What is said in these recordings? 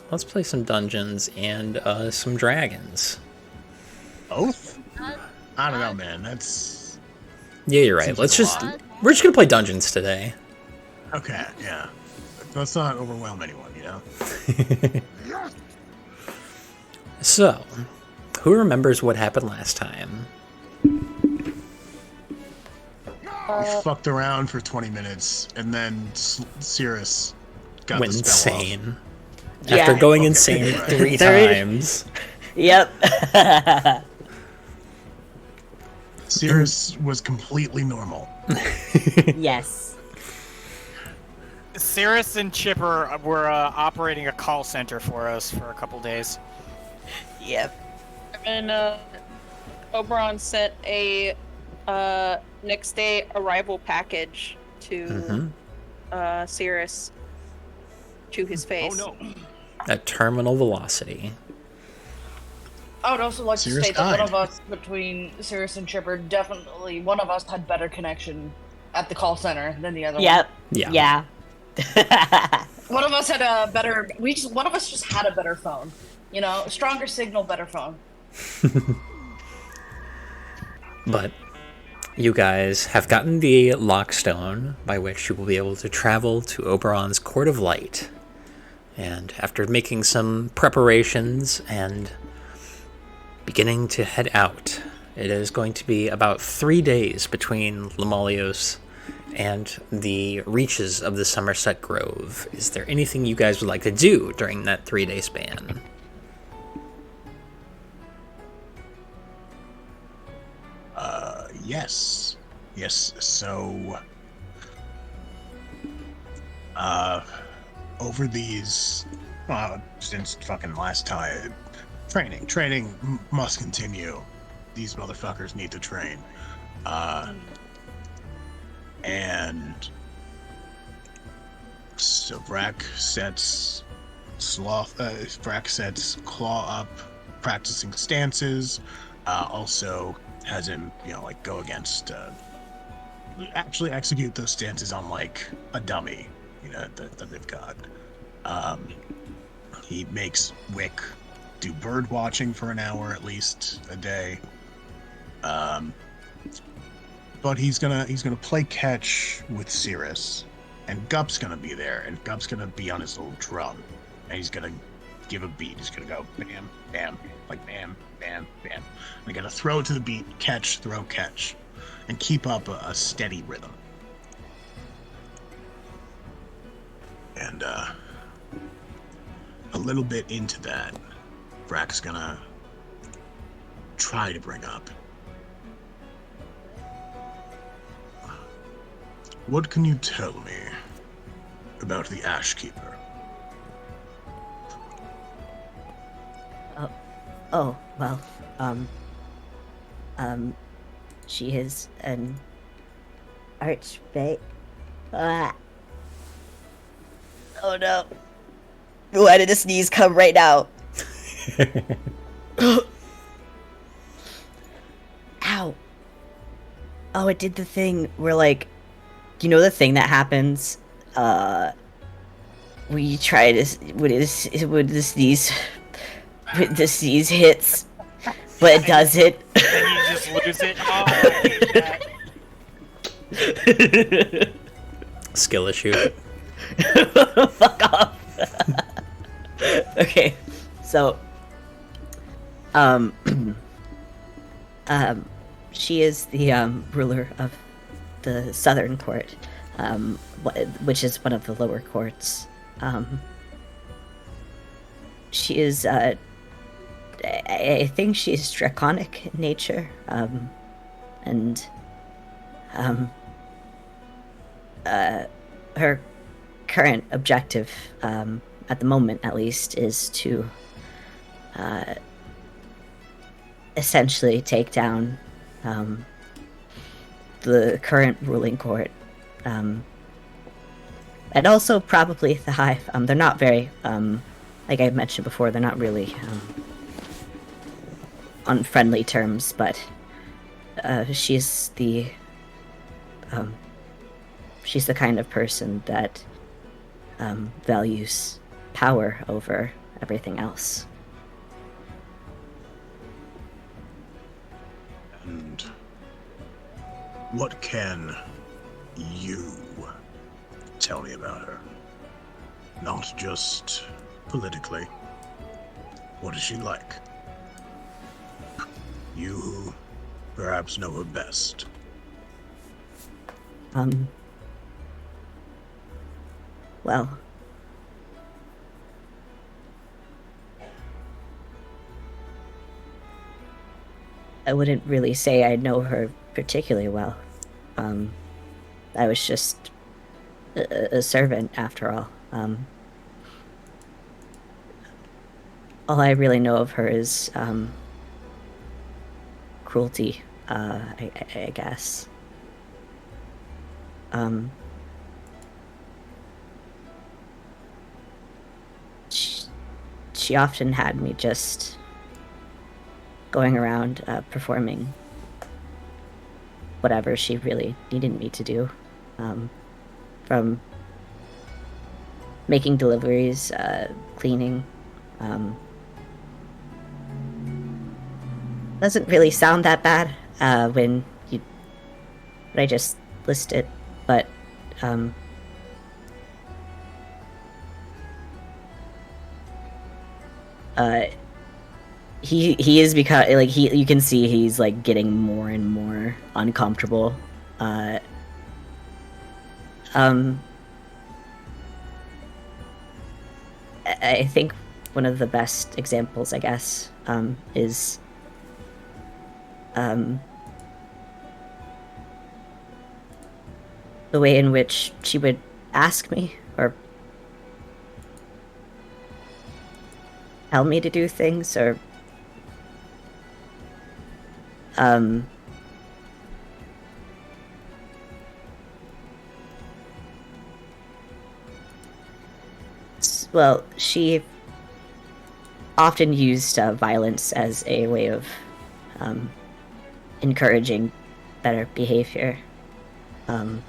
Let's play some Dungeons and some Dragons. Both? I don't know, man. That's Yeah, you're right. seems Let's like a just lot. we're just gonna play Dungeons today. Okay, yeah. Let's not overwhelm anyone, you know? So, who remembers what happened last time? We fucked around for 20 minutes, and then Cirrus got Went the spell off. insane. Yeah. After going Okay, insane right. 3 Three. times. Yep. Cirrus was completely normal. Yes. Cirrus and Chipper were operating a call center for us for a couple days. Yep. And Oberon sent a next day arrival package to Cirrus to his face. Oh no. At terminal velocity. I would also like Cirrus to state that one died. of us, between Cirrus and Chipper, definitely one of us had better connection at the call center than the other Yep. Yeah. Yeah. one. One of us had a better. One of us just had a better phone. You know, stronger signal, better phone. But you guys have gotten the lockstone by which you will be able to travel to Oberon's Court of Light. And after making some preparations and beginning to head out, it is going to be about 3 days between Lemalios and the reaches of the Somerset Grove. Is there anything you guys would like to do during that 3-day span? Yes. Yes, so... over these... since fucking last time... Training must continue. These motherfuckers need to train. And... So Brack sets... Brack sets Claw up, practicing stances. Also has him, go against... actually execute those stances on, a dummy, that they've got. He makes Wick do bird watching for an hour at least a day. But he's gonna play catch with Cirrus, and Gup's gonna be there, and Gup's gonna be on his little drum, and he's gonna give a beat. He's gonna go bam, bam, bam, bam, bam. And gotta throw it to the beat, catch, throw, catch, and keep up a steady rhythm. And a little bit into that, Brack's gonna try to bring up, what can you tell me about the Ash Keeper? Oh, well, she is an archmage. Ah. Oh no. Why did the sneeze come right now? Ow. Oh, it did the thing where, the thing that happens, we try to, when the sneeze hits, but it doesn't. And you just lose it. Oh, I hate that. Skill issue. Fuck off. Okay, so, she is the, ruler of the Southern Court, which is one of the lower courts. She is, I think she is draconic in nature, and, her current objective, at the moment at least, is to essentially take down the current ruling court, and also probably the Hive. They're not very, like I mentioned before, they're not really on friendly terms, but she's the kind of person that values power over everything else. And what can you tell me about her? Not just politically. What is she like? You who perhaps know her best. Well, I wouldn't really say I know her particularly well. I was just a servant after all. All I really know of her is cruelty, I guess. She often had me just going around performing whatever she really needed me to do. From making deliveries, cleaning. Doesn't really sound that bad when I just list it, but he is because like you can see he's like getting more and more uncomfortable. I think one of the best examples, I guess, is the way in which she would ask me or tell me to do things, or well, she often used violence as a way of encouraging better behavior. One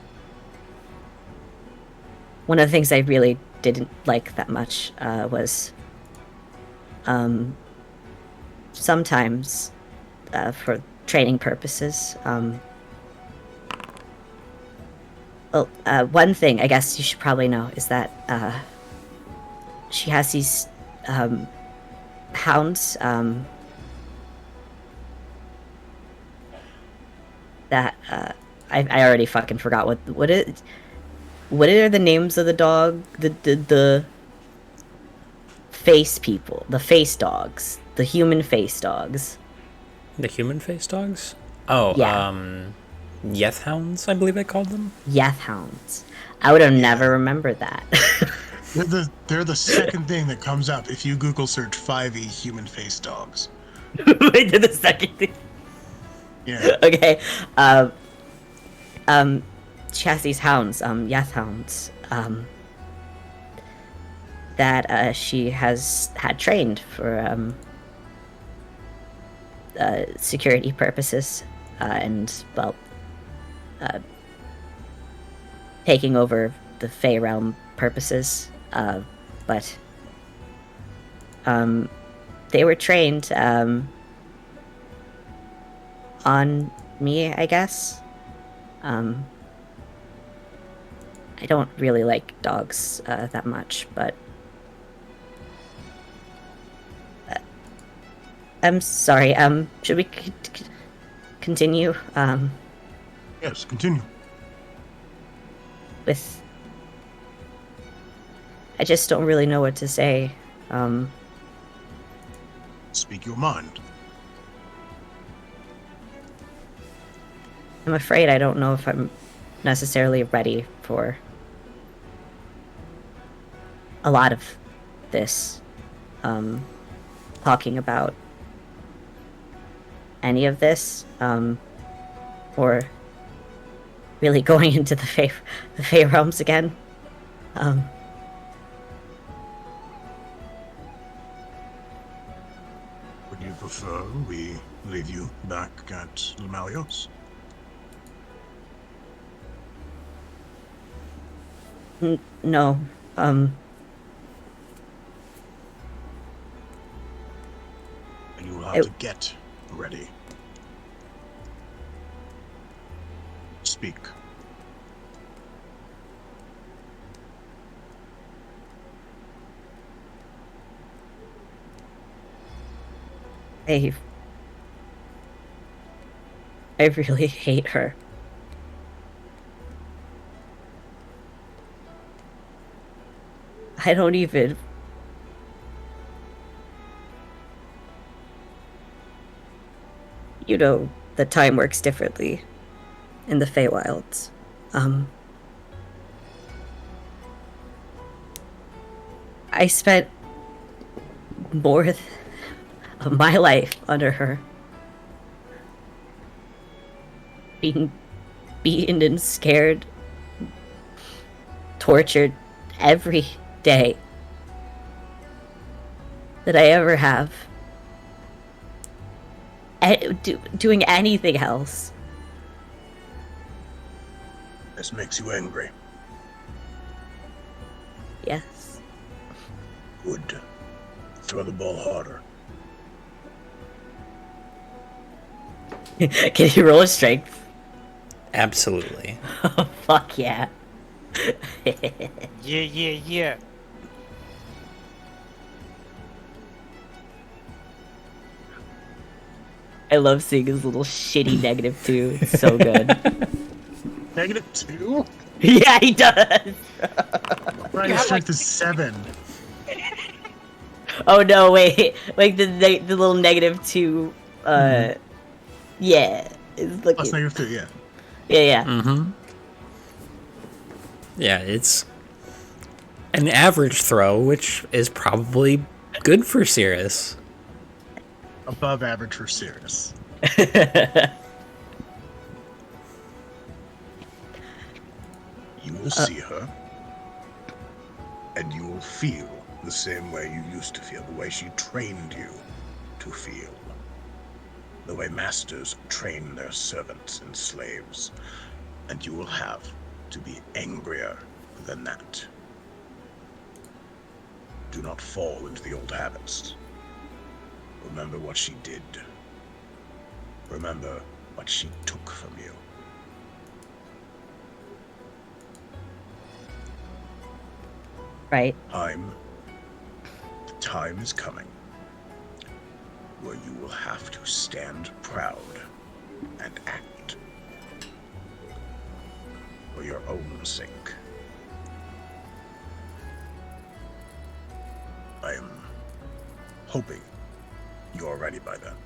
of the things I really didn't like that much was sometimes for training purposes. One thing I guess you should probably know is that she has these hounds that I already fucking forgot what are the names of the dog, the face people, the face dogs, the human face dogs. The human face dogs? Oh, Yeah. Yeth hounds, I believe I called them. Yeth hounds. I would have never remembered that. They're the second thing that comes up if you Google search 5e human face dogs. I did the second thing. Yeah. Okay. She has these hounds, Yeth hounds, that she has had trained for security purposes, and well, taking over the Fey realm purposes. But they were trained on me, I guess. I don't really like dogs that much, but I'm sorry. Should we continue? Yes, continue. With I just don't really know what to say. Speak your mind. I'm afraid I don't know if I'm necessarily ready for a lot of this. Talking about any of this, or really going into the Fey realms again. Would you prefer we leave you back at Lemalios? No. have It- to get ready. Speak. I really hate her. I don't even. You know, the time works differently in the Feywilds. I spent more of my life under her, being beaten and scared, tortured every day that I ever have. Doing anything else. This makes you angry. Yes. Good. Throw the ball harder. Can you roll a strength? Absolutely. Oh, fuck yeah. Yeah. I love seeing his little shitty -2. It's so good. -2? Yeah, he does. Right, his strength is 7. Oh no, wait. Like the little -2. Yeah. It's looking. Plus -2, yeah. Yeah. Mm-hmm. Yeah, it's an average throw, which is probably good for Cirrus. Above average for Cirrus. You will see her, and you will feel the same way you used to feel, the way she trained you to feel. The way masters train their servants and slaves. And you will have to be angrier than that. Do not fall into the old habits. Remember what she did. Remember what she took from you. Right. The time is coming where you will have to stand proud and act for your own sake. I am hoping you're ready by then.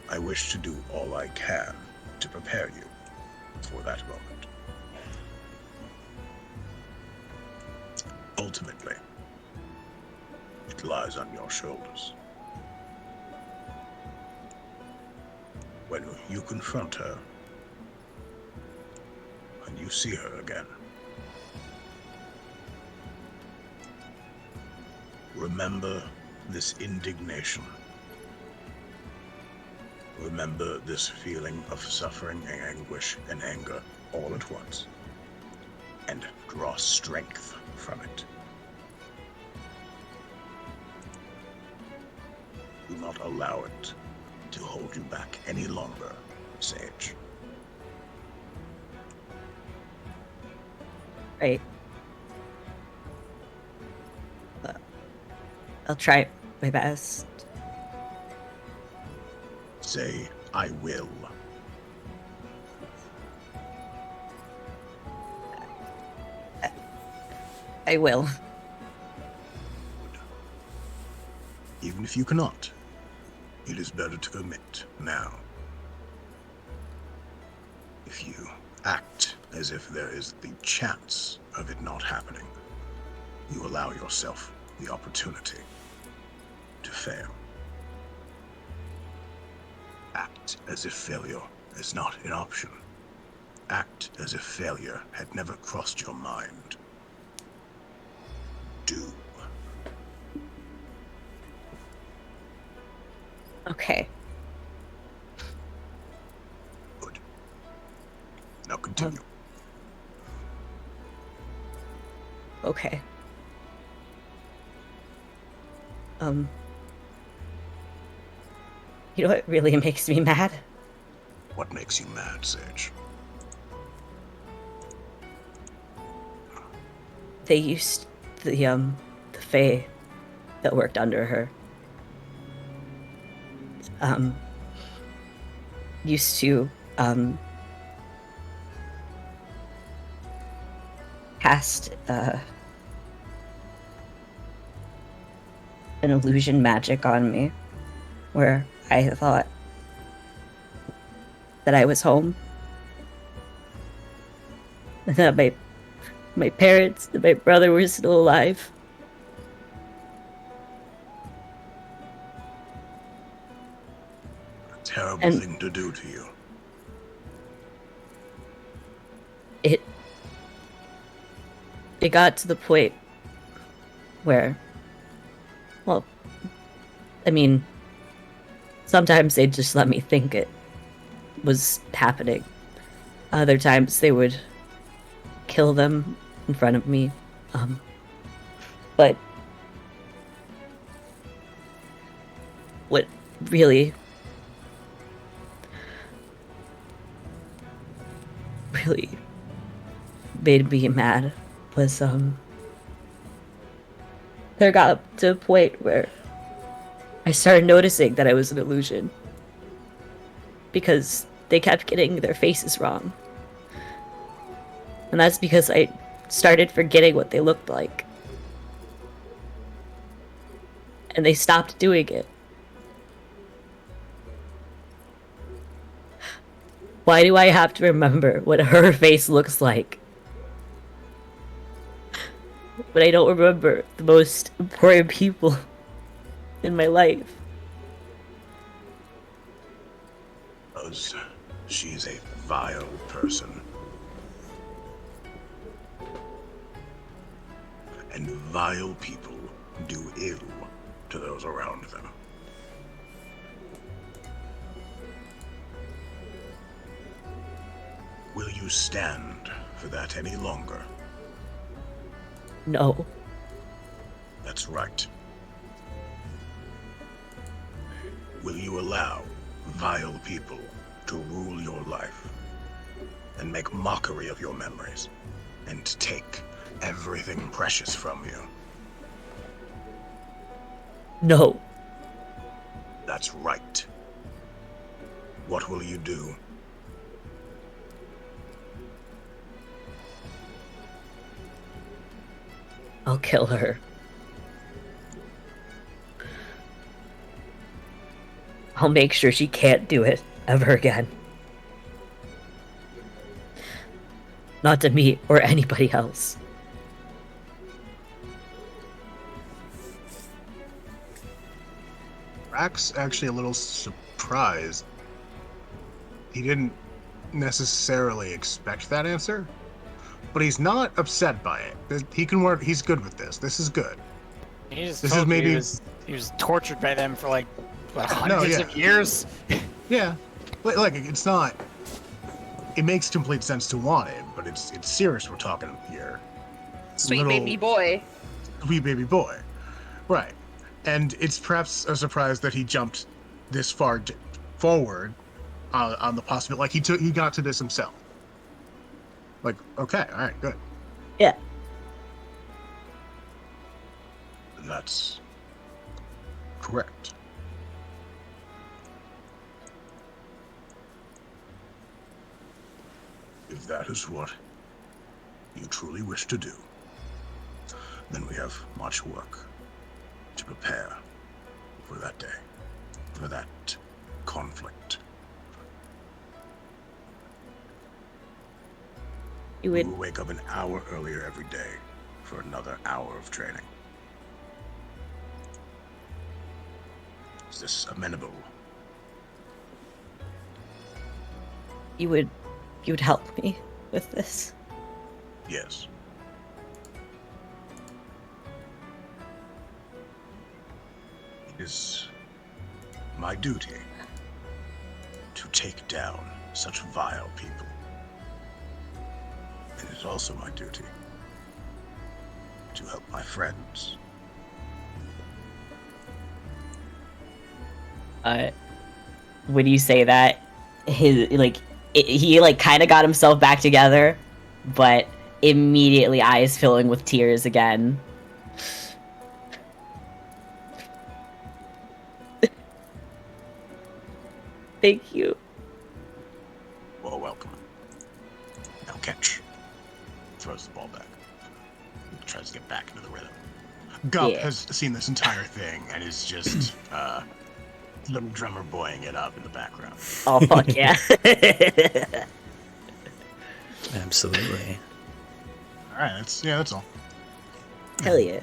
I wish to do all I can to prepare you for that moment. Ultimately, it lies on your shoulders. When you confront her, and you see her again, remember this indignation. Remember this feeling of suffering and anguish and anger all at once, and draw strength from it. Do not allow it to hold you back any longer, Sage. Right. I'll try my best. Say, I will. I will. Even if you cannot, it is better to commit now. If you act as if there is the chance of it not happening, you allow yourself the opportunity to fail. Act as if failure is not an option. Act as if failure had never crossed your mind. Do. Okay. Good. Now continue. Okay. You know what really makes me mad? What makes you mad, Sage? They used the Fae that worked under her. Used to, cast, an illusion magic on me, where I thought that I was home. And that my parents and my brother were still alive. A terrible And- thing to do to you. It got to the point where, well, I mean, sometimes they'd just let me think it was happening. Other times they would kill them in front of me. But what really made me mad was there got to a point where I started noticing that I was an illusion because they kept getting their faces wrong. And that's because I started forgetting what they looked like. And they stopped doing it. Why do I have to remember what her face looks like? But I don't remember the most important people in my life. Because she's a vile person. And vile people do ill to those around them. Will you stand for that any longer? No. That's right. Will you allow vile people to rule your life and make mockery of your memories and take everything precious from you? No. That's right. What will you do? I'll kill her. I'll make sure she can't do it ever again. Not to me or anybody else. Rack's actually a little surprised. He didn't necessarily expect that answer, but he's not upset by it. He can work. He's good with this. This is good. He just This told is you maybe- he was tortured by them for like what, No, hundreds yeah. of years. Yeah, like it's not. It makes complete sense to want it, but it's serious. We're talking here. Sweet Little- baby boy. Wee baby boy, right? And it's perhaps a surprise that he jumped this far forward on the possibility. Like he got to this himself. Like, okay, all right, good. Yeah. That's correct. If that is what you truly wish to do, then we have much work to prepare for that day, for that conflict. You We would will wake up an hour earlier every day for another hour of training. Is this amenable? you would help me with this. Yes. It is my duty to take down such vile people. It is also my duty to help my friends When you say that, he like kind of got himself back together, but immediately eyes filling with tears again. Thank you. Well, welcome. Now catch. Throws the ball back. Tries to get back into the rhythm. Gup has seen this entire thing and is just little drummer boying it up in the background. Oh fuck yeah. Absolutely. Alright, that's all. Hell yeah.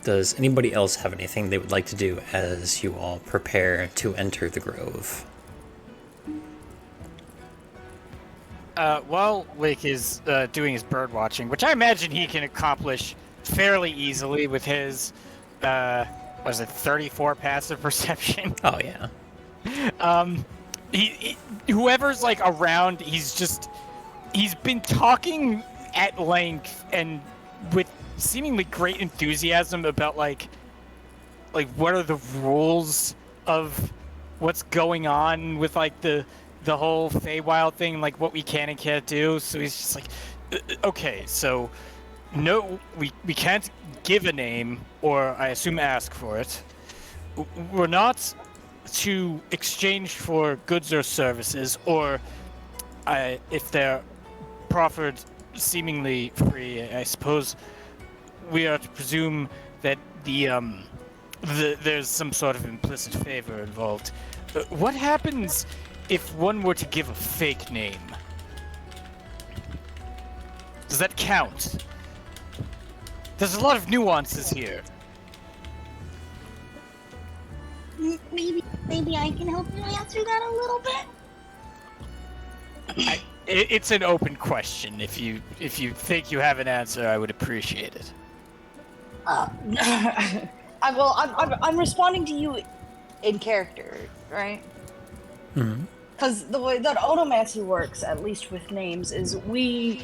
Does anybody else have anything they would like to do as you all prepare to enter the grove? While Wick is doing his bird watching, which I imagine he can accomplish fairly easily with his, 34 passive perception. Oh yeah. Whoever's like around, he's been talking at length and with seemingly great enthusiasm about like what are the rules of what's going on with like the whole Feywild thing, like what we can and can't do. So he's just like, okay, so no, we can't give a name, or I assume ask for it. We're not to exchange for goods or services, or if they're proffered seemingly free, I suppose we are to presume that there's some sort of implicit favor involved. What happens if one were to give a fake name? Does that count? There's a lot of nuances here. Maybe I can help you answer that a little bit. It's an open question. If you think you have an answer, I would appreciate it. I'm responding to you in character, right? Mm-hmm. Because the way that onomancy works, at least with names, is we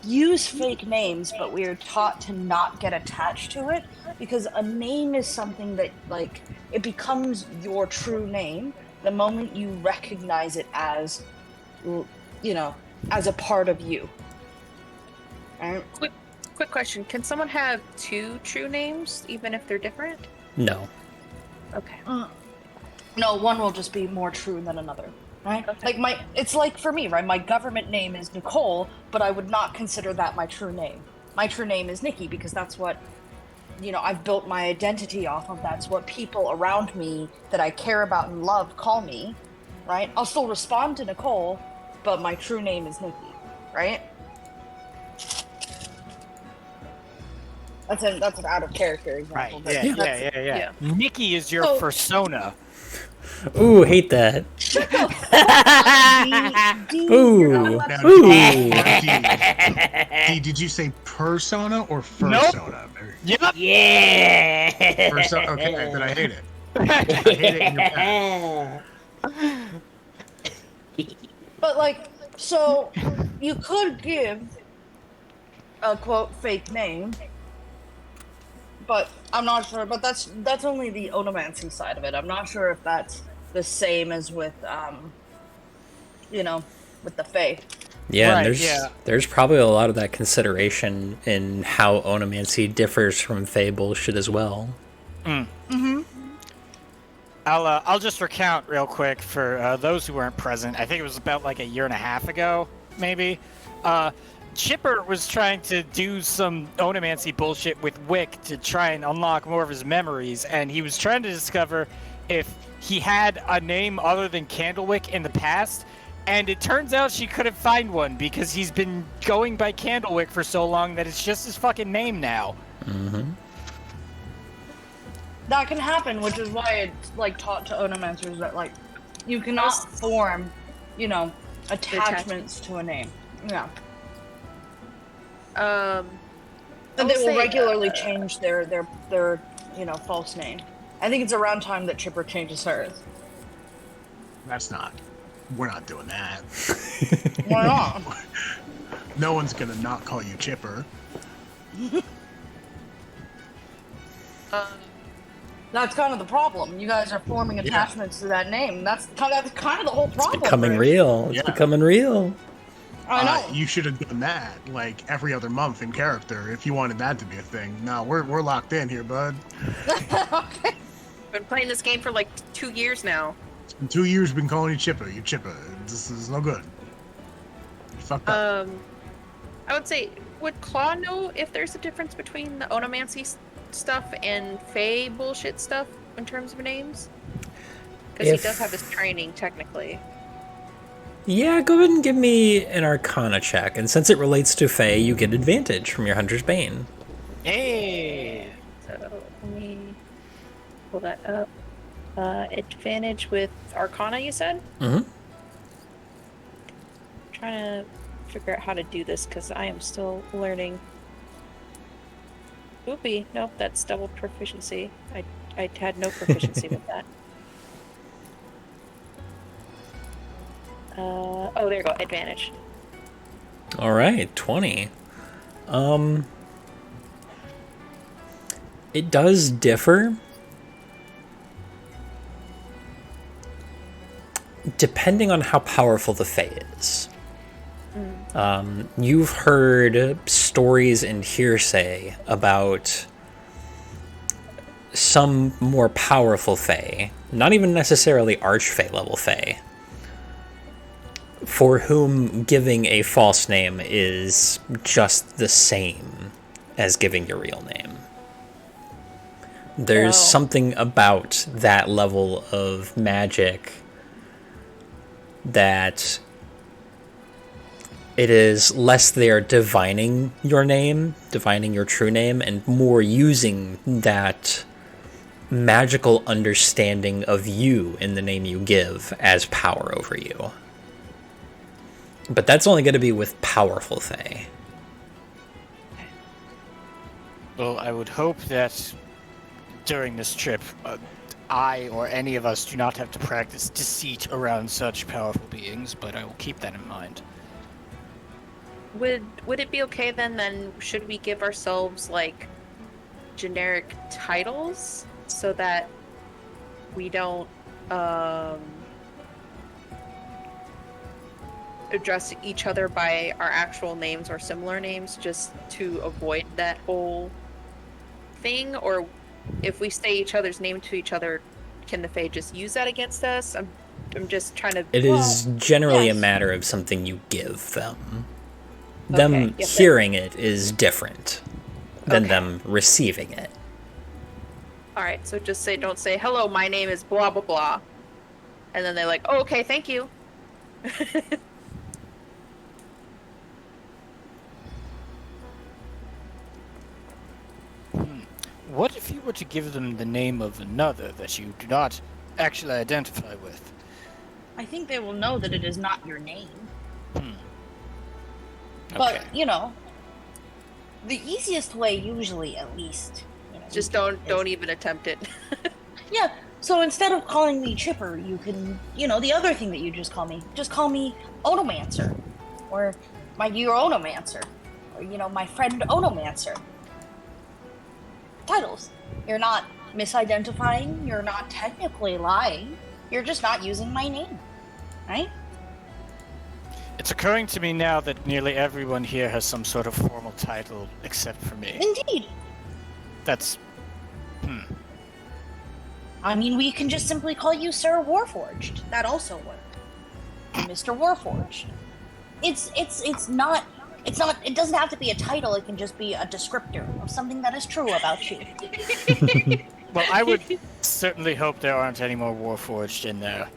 use fake names, but we are taught to not get attached to it, because a name is something that, like, it becomes your true name the moment you recognize it as, as a part of you. Right? Quick question. Can someone have two true names, even if they're different? No. Okay. No, one will just be more true than another. Right? Okay. Like it's like for me, right? My government name is Nicole, but I would not consider that my true name. My true name is Nikki, because that's what, I've built my identity off of. That's what people around me that I care about and love call me, right? I'll still respond to Nicole, but my true name is Nikki, right? That's an out of character example. Right. but Yeah. Nikki is your persona. Ooh, hate that. Ooh. Now, Ooh. D, did you say persona or fursona? Yep. Yeah. Okay, then I hate it. I hate it in your past. But so you could give a quote fake name, but I'm not sure. But that's only the onomancy side of it. I'm not sure if that's the same as with with the Fae. Yeah, Right, and there's probably a lot of that consideration in how onomancy differs from Fey bullshit as well. I'll just recount real quick for those who weren't present. I think it was about like a year and a half ago, maybe. Chipper was trying to do some onomancy bullshit with Wick to try and unlock more of his memories, and he was trying to discover if he had a name other than Candlewick in the past, and it turns out she couldn't find one because he's been going by Candlewick for so long that it's just his fucking name now. Mm-hmm. That can happen, which is why it's taught to onomancers that you cannot form, attachments to a name. Yeah. And they will regularly change their false name. I think it's around time that Chipper changes hers. We're not doing that. Why not? No one's gonna not call you Chipper. That's kind of the problem. You guys are forming attachments to that name. That's kind of the whole problem. It's becoming Rich. real. It's Yeah. becoming real. I know. You should have done that like every other month in character if you wanted that to be a thing. No, we're locked in here, bud. Okay. Been playing this game for like 2 years now. It's been 2 years been calling you Chipper. You Chipper. This is no good. You fucked up. I would say, would Claw know if there's a difference between the onomancy stuff and Fae bullshit stuff in terms of names? Because he If- does have this training, technically. Yeah, go ahead and give me an Arcana check, and since it relates to Fae, you get advantage from your Hunter's Bane. Hey. So let me pull that up. Advantage with Arcana, you said? Mm-hmm. Trying to figure out how to do this because I am still learning. Oopie, nope, that's double proficiency. I had no proficiency with that. Oh, there you go, advantage. All right, 20. It does differ depending on how powerful the Fae is. You've heard stories and hearsay about some more powerful Fae, not even necessarily Archfey level Fae, for whom giving a false name is just the same as giving your real name. There's Wow. something about that level of magic that it is less there divining your name, divining your true name, and more using that magical understanding of you in the name you give as power over you. But that's only going to be with powerful Fae. Well, I would hope that during this trip, I or any of us do not have to practice deceit around such powerful beings, but I will keep that in mind. Would it be okay then should we give ourselves like generic titles so that we don't address each other by our actual names or similar names just to avoid that whole thing? Or if we say each other's name to each other, can the Fae just use that against us? I'm just trying to. It is generally a yes. matter of something you give them. Okay, Them yep, yep. hearing it is different than Okay. them receiving it. All right, so just don't say hello. My name is blah blah blah, and then they're like, oh, okay, thank you. What if you were to give them the name of another that you do not actually identify with? I think they will know that it is not your name. Okay. But, you know, the easiest way, usually at least. You know, Just you can- don't even attempt it. Yeah, so instead of calling me Chipper, you can, you know, the other thing that you just call me Onomancer. Or my dear Onomancer. Or, you know, my friend Onomancer. Titles. You're not misidentifying, you're not technically lying, you're just not using my name. Right? It's occurring to me now that nearly everyone here has some sort of formal title except for me. Indeed. That's... I mean, we can just simply call you Sir Warforged. That also works. Mr. Warforged. It's not, it doesn't have to be a title, it can just be a descriptor of something that is true about you. Well, I would certainly hope there aren't any more Warforged in there.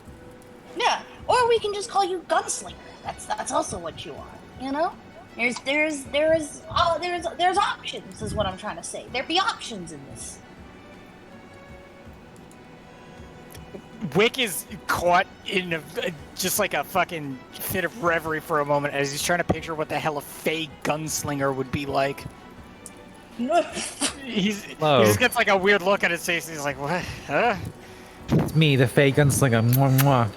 Yeah, or we can just call you Gunslinger. That's also what you are, you know? There's options, is what I'm trying to say. There be options in this. Wick is caught in just like a fucking fit of reverie for a moment as he's trying to picture what the hell a Fae gunslinger would be like. He just gets like a weird look at his face and he's like, what? Huh? It's me, the Fae Gunslinger. Mwah, mwah.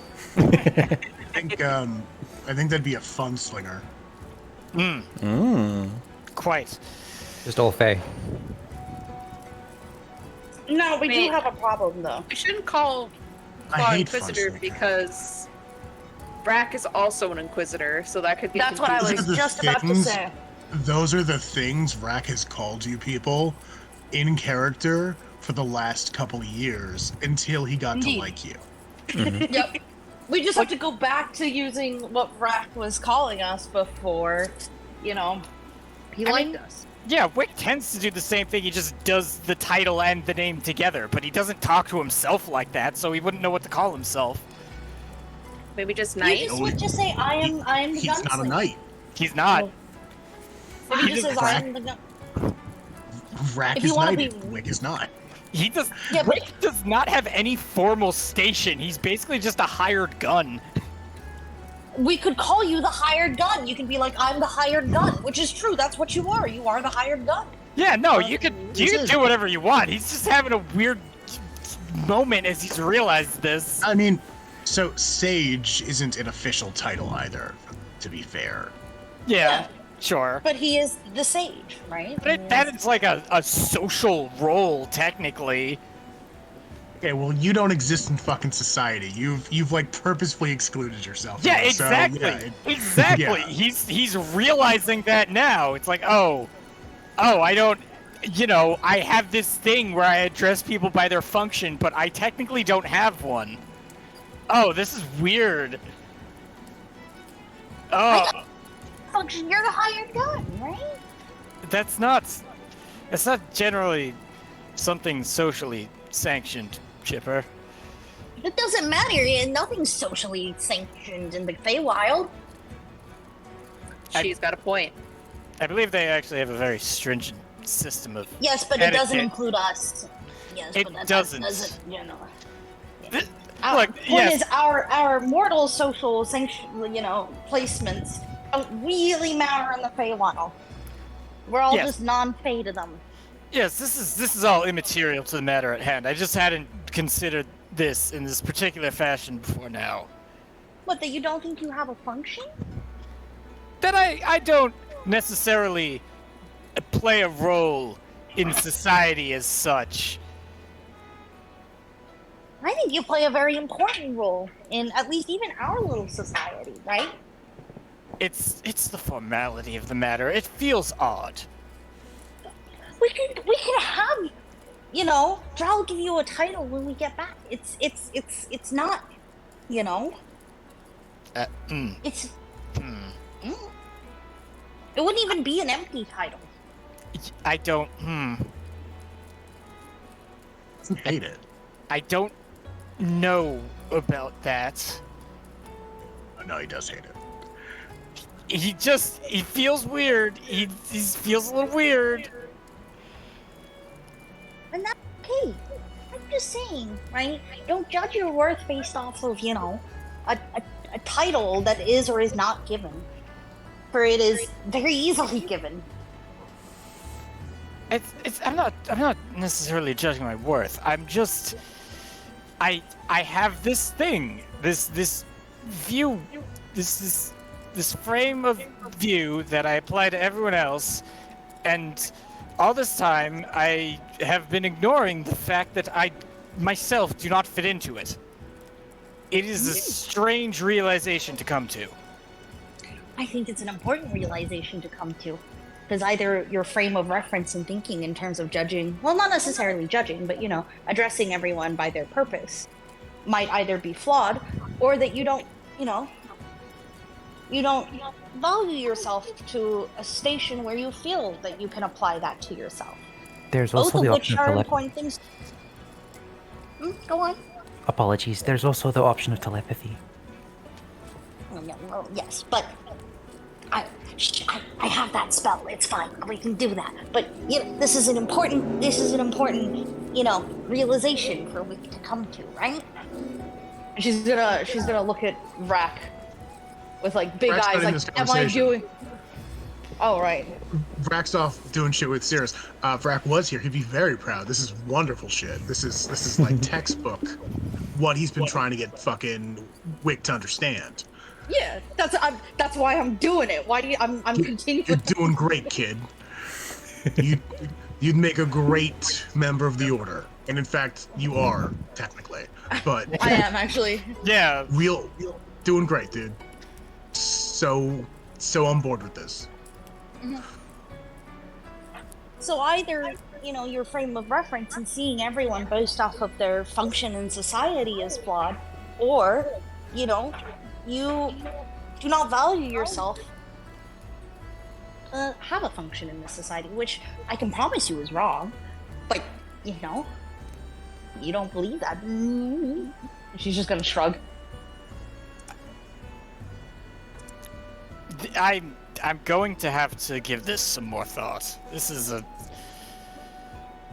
I think that'd be a fun slinger. Quite. Just all Fae. No, we do Wait. have a problem though. We shouldn't call I Claw hate Inquisitor Funslinger. because Brack is also an Inquisitor, so that could get That's what I confusing. was Those are the just about to things- say. Those are the things Rack has called you people in character for the last couple of years until he got Indeed. to like you. Yep. We just have to go back to using what Rack was calling us before, you know, he I liked mean- us. Yeah, Wick tends to do the same thing. He just does the title and the name together, but he doesn't talk to himself like that, so he wouldn't know what to call himself. Maybe just You Knight. just would just say, I am the He's not a gunslinger. knight. He's not. If he just says, I Rack- am the gun. Rack If you is wanna knighted. be- Wick is not. He does. Yeah, but- Wick does not have any formal station. He's basically just a hired gun. We could call you the hired gun. You can be like, I'm the hired gun, which is true. That's what you are. You are the hired gun. Yeah, no, you can is- do whatever you want. He's just having a weird moment as he's realized this. I mean, so Sage isn't an official title either, to be fair. Yeah, sure. But he is the sage, right? But that is like a social role, technically. Okay, well, you don't exist in fucking society. You've like purposefully excluded yourself. Yeah, from it, so, exactly. yeah, it- Exactly. yeah. He's realizing that now. It's like, oh, I don't, I have this thing where I address people by their function, but I technically don't have one. Oh, this is weird. Oh, function. You're the hired gun, right? that's not generally something socially sanctioned, Chipper. It doesn't matter. Nothing's socially sanctioned in the Feywild. She's got a point. I believe they actually have a very stringent system of. Yes, but it doesn't Etiquette. include us. Yes, It but that doesn't. doesn't, you know. Th- Our Look, point yes. is our mortal social sanction, placements don't really matter in the Feywild. We're all Yes. just non-Fey to them. Yes, this is all immaterial to the matter at hand. I just hadn't considered this in this particular fashion before now. What, that you don't think you have a function? That I don't necessarily play a role in society as such. I think you play a very important role in at least even our little society, right? It's the formality of the matter. It feels odd. We can have, I'll give you a title when we get back. It's not, it's it wouldn't even be an empty title. I don't doesn't hate it. I don't know about that. Oh, no, he does hate it. He feels weird. He feels a little weird. And that's okay. I'm just saying, right? Don't judge your worth based off of, a title that is or is not given. For it is very easily given. I'm not necessarily judging my worth. I'm just I have this thing, this view, this frame of view that I apply to everyone else, and all this time I have been ignoring the fact that I myself do not fit into it. It is a strange realization to come to. I think it's an important realization to come to. Because either your frame of reference and thinking in terms of judging, well, not necessarily judging, but, addressing everyone by their purpose might either be flawed or that you don't value yourself to a station where you feel that you can apply that to yourself. There's Both also of the which option of are telepathy. important things. Go on. Apologies. There's also the option of telepathy. Well, yes, but I have that spell. It's fine. We can do that. But this is an important realization for we to come to, right? She's gonna look at Rack with like big Rack's not in eyes, this like, am I conversation. doing? Oh right. Vrack's off doing shit with Cirrus. Vrack was here. He'd be very proud. This is wonderful shit. This is like textbook what he's been trying to get fucking Wick to understand. Yeah, that's why I'm doing it. Why do you? I'm continuing. You're doing great, kid. You You'd make a great member of the Order. And in fact, you are, technically. But I am actually. Yeah. doing great, dude. So on board with this. So either, your frame of reference and seeing everyone based off of their function in society is flawed, or, you do not value yourself to have a function in this society, which I can promise you is wrong. But, you don't believe that. She's just gonna shrug. I'm going to have to give this some more thought. This is I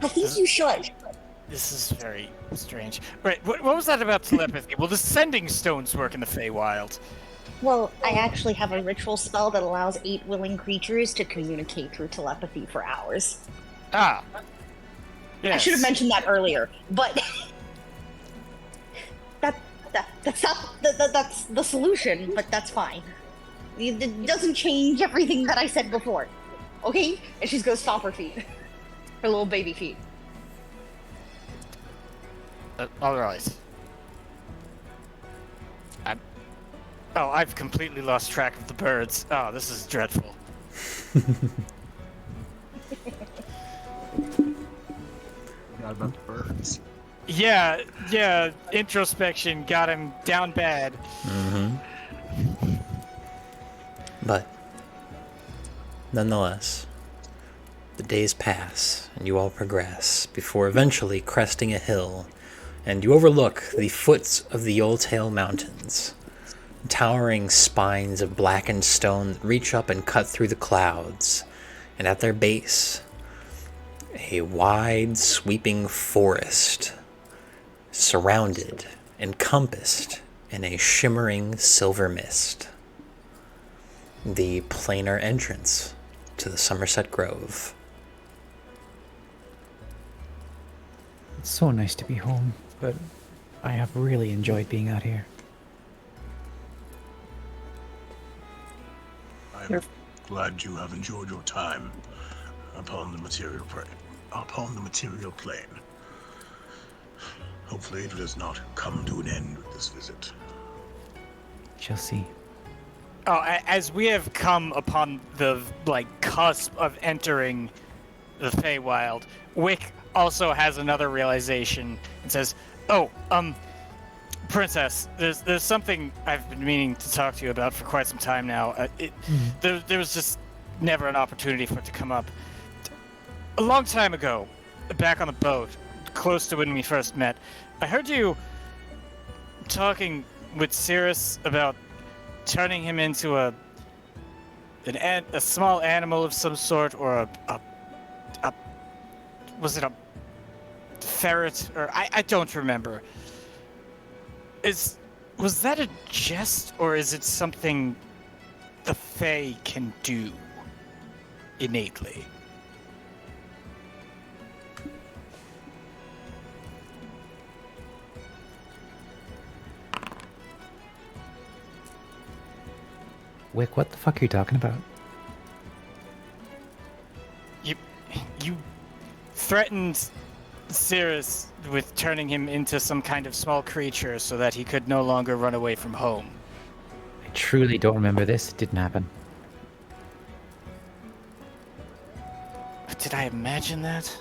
think you should. This is very strange. Right, what was that about telepathy? Well, the sending stones work in the Feywild. Well, I actually have a ritual spell that allows 8 willing creatures to communicate through telepathy for hours. Ah. Yes. I should have mentioned that earlier, but that's not that's the solution. But that's fine. It doesn't change everything that I said before. Okay? And she's gonna stomp her feet, her little baby feet. All right. I've completely lost track of the birds. Oh, this is dreadful. Not about the birds. Yeah, introspection got him down bad. But nonetheless, the days pass and you all progress before eventually cresting a hill, and you overlook the foots of the Yoltail Mountains, towering spines of blackened stone that reach up and cut through the clouds, and at their base, a wide sweeping forest, surrounded, encompassed in a shimmering silver mist. The planar entrance to the Somerset Grove. It's so nice to be home, but I have really enjoyed being out here. I'm glad you have enjoyed your time upon the material plane. Hopefully it does not come to an end with this visit. Shall see. Oh, as we have come upon the cusp of entering the Feywild, Wick also has another realization and says, Princess, there's something I've been meaning to talk to you about for quite some time now. There was just never an opportunity for it to come up. A long time ago, back on the boat, close to when we first met, I heard you talking with Cirrus about turning him into a small animal of some sort, or was it a ferret? Or I don't remember. Was that a jest, or is it something the Fae can do innately? Wick, what the fuck are you talking about? You threatened Cirrus with turning him into some kind of small creature so that he could no longer run away from home. I truly don't remember this. It didn't happen. Did I imagine that?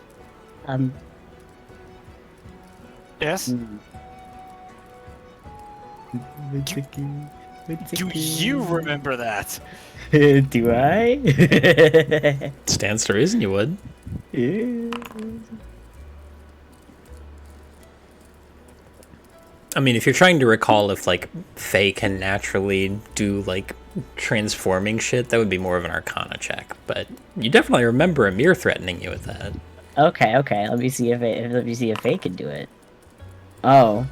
Yes? Do you remember that? Do I? Stands to reason you would. Yeah. I mean, if you're trying to recall if, Fae can naturally do, transforming shit, that would be more of an Arcana check. But you definitely remember Amir threatening you with that. Okay. Let me see if Faye can do it. Oh.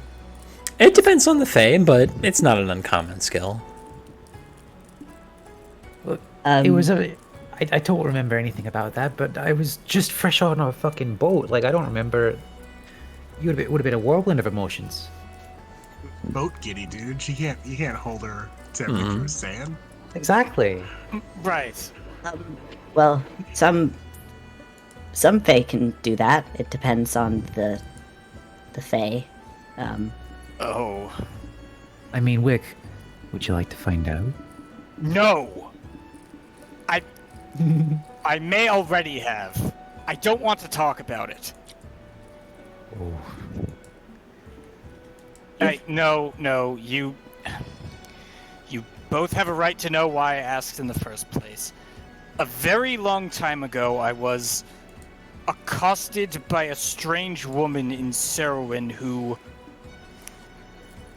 It depends on the Fae, but it's not an uncommon skill. It was I don't remember anything about that, but I was just fresh on a fucking boat. I don't remember. You would have been a whirlwind of emotions. Boat giddy, dude. You can't hold her temperature of sand. Exactly. Right. Well, some some Fae can do that. It depends on the Fae. Oh. I mean, Wick, would you like to find out? No! I may already have. I don't want to talk about it. Oh. No, you both have a right to know why I asked in the first place. A very long time ago, I was accosted by a strange woman in Serwyn who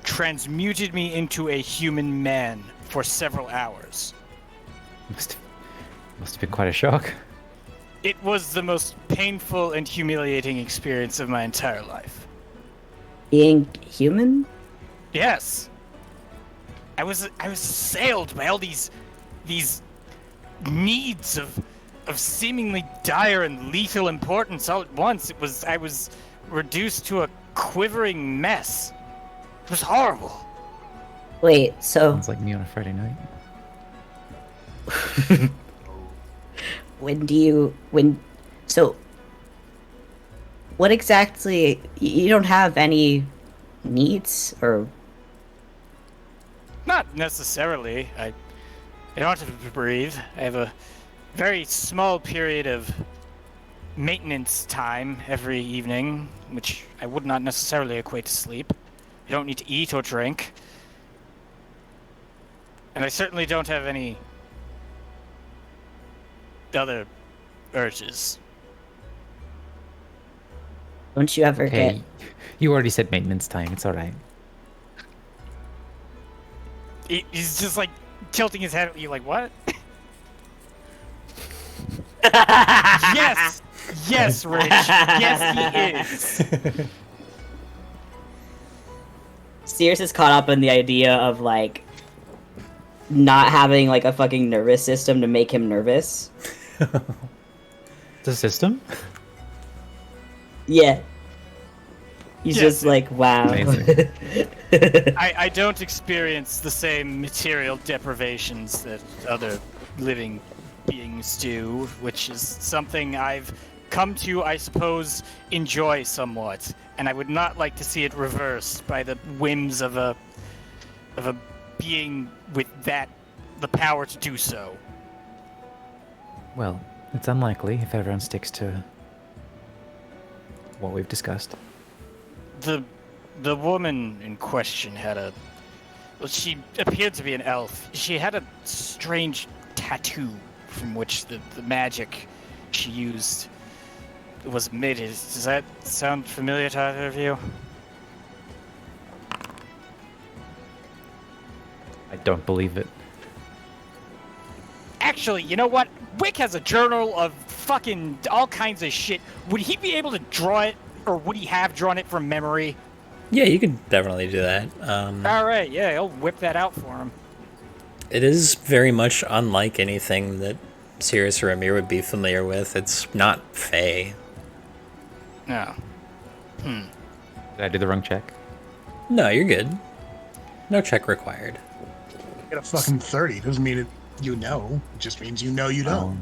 transmuted me into a human man for several hours. Must have been quite a shock. It was the most painful and humiliating experience of my entire life. Being human? Yes. I was assailed by all these needs of seemingly dire and lethal importance all at once. I was reduced to a quivering mess. It was horrible. Wait, so Sounds like me on a Friday night. so what exactly, you don't have any needs or Not necessarily. I don't have to breathe. I have a very small period of maintenance time every evening, which I would not necessarily equate to sleep. I don't need to eat or drink. And I certainly don't have any other urges. don't you ever get Hey, you already said maintenance time. It's all right. He's just like tilting his head at you like, what? Yes! Yes, Rich! Yes, he is! Sears is caught up in the idea of like not having like a fucking nervous system to make him nervous. The system? Yeah. He's Yes. just like, wow. Amazing. I don't experience the same material deprivations that other living beings do, which is something I've come to, I suppose, enjoy somewhat. And I would not like to see it reversed by the whims of a being with the power to do so. Well, it's unlikely if everyone sticks to what we've discussed. The woman in question had she appeared to be an elf. She had a strange tattoo from which the magic she used was emitted. Does that sound familiar to either of you? I don't believe it. Actually, you know what? Wick has a journal of fucking all kinds of shit. Would he be able to draw it, or would he have drawn it from memory? Yeah, you could definitely do that. All right, yeah, he'll whip that out for him. It is very much unlike anything that Sirius or Amir would be familiar with. It's not Fae. No. Did I do the wrong check? No, you're good. No check required. Get a fucking 30. Doesn't mean it. You know. It just means you know you know.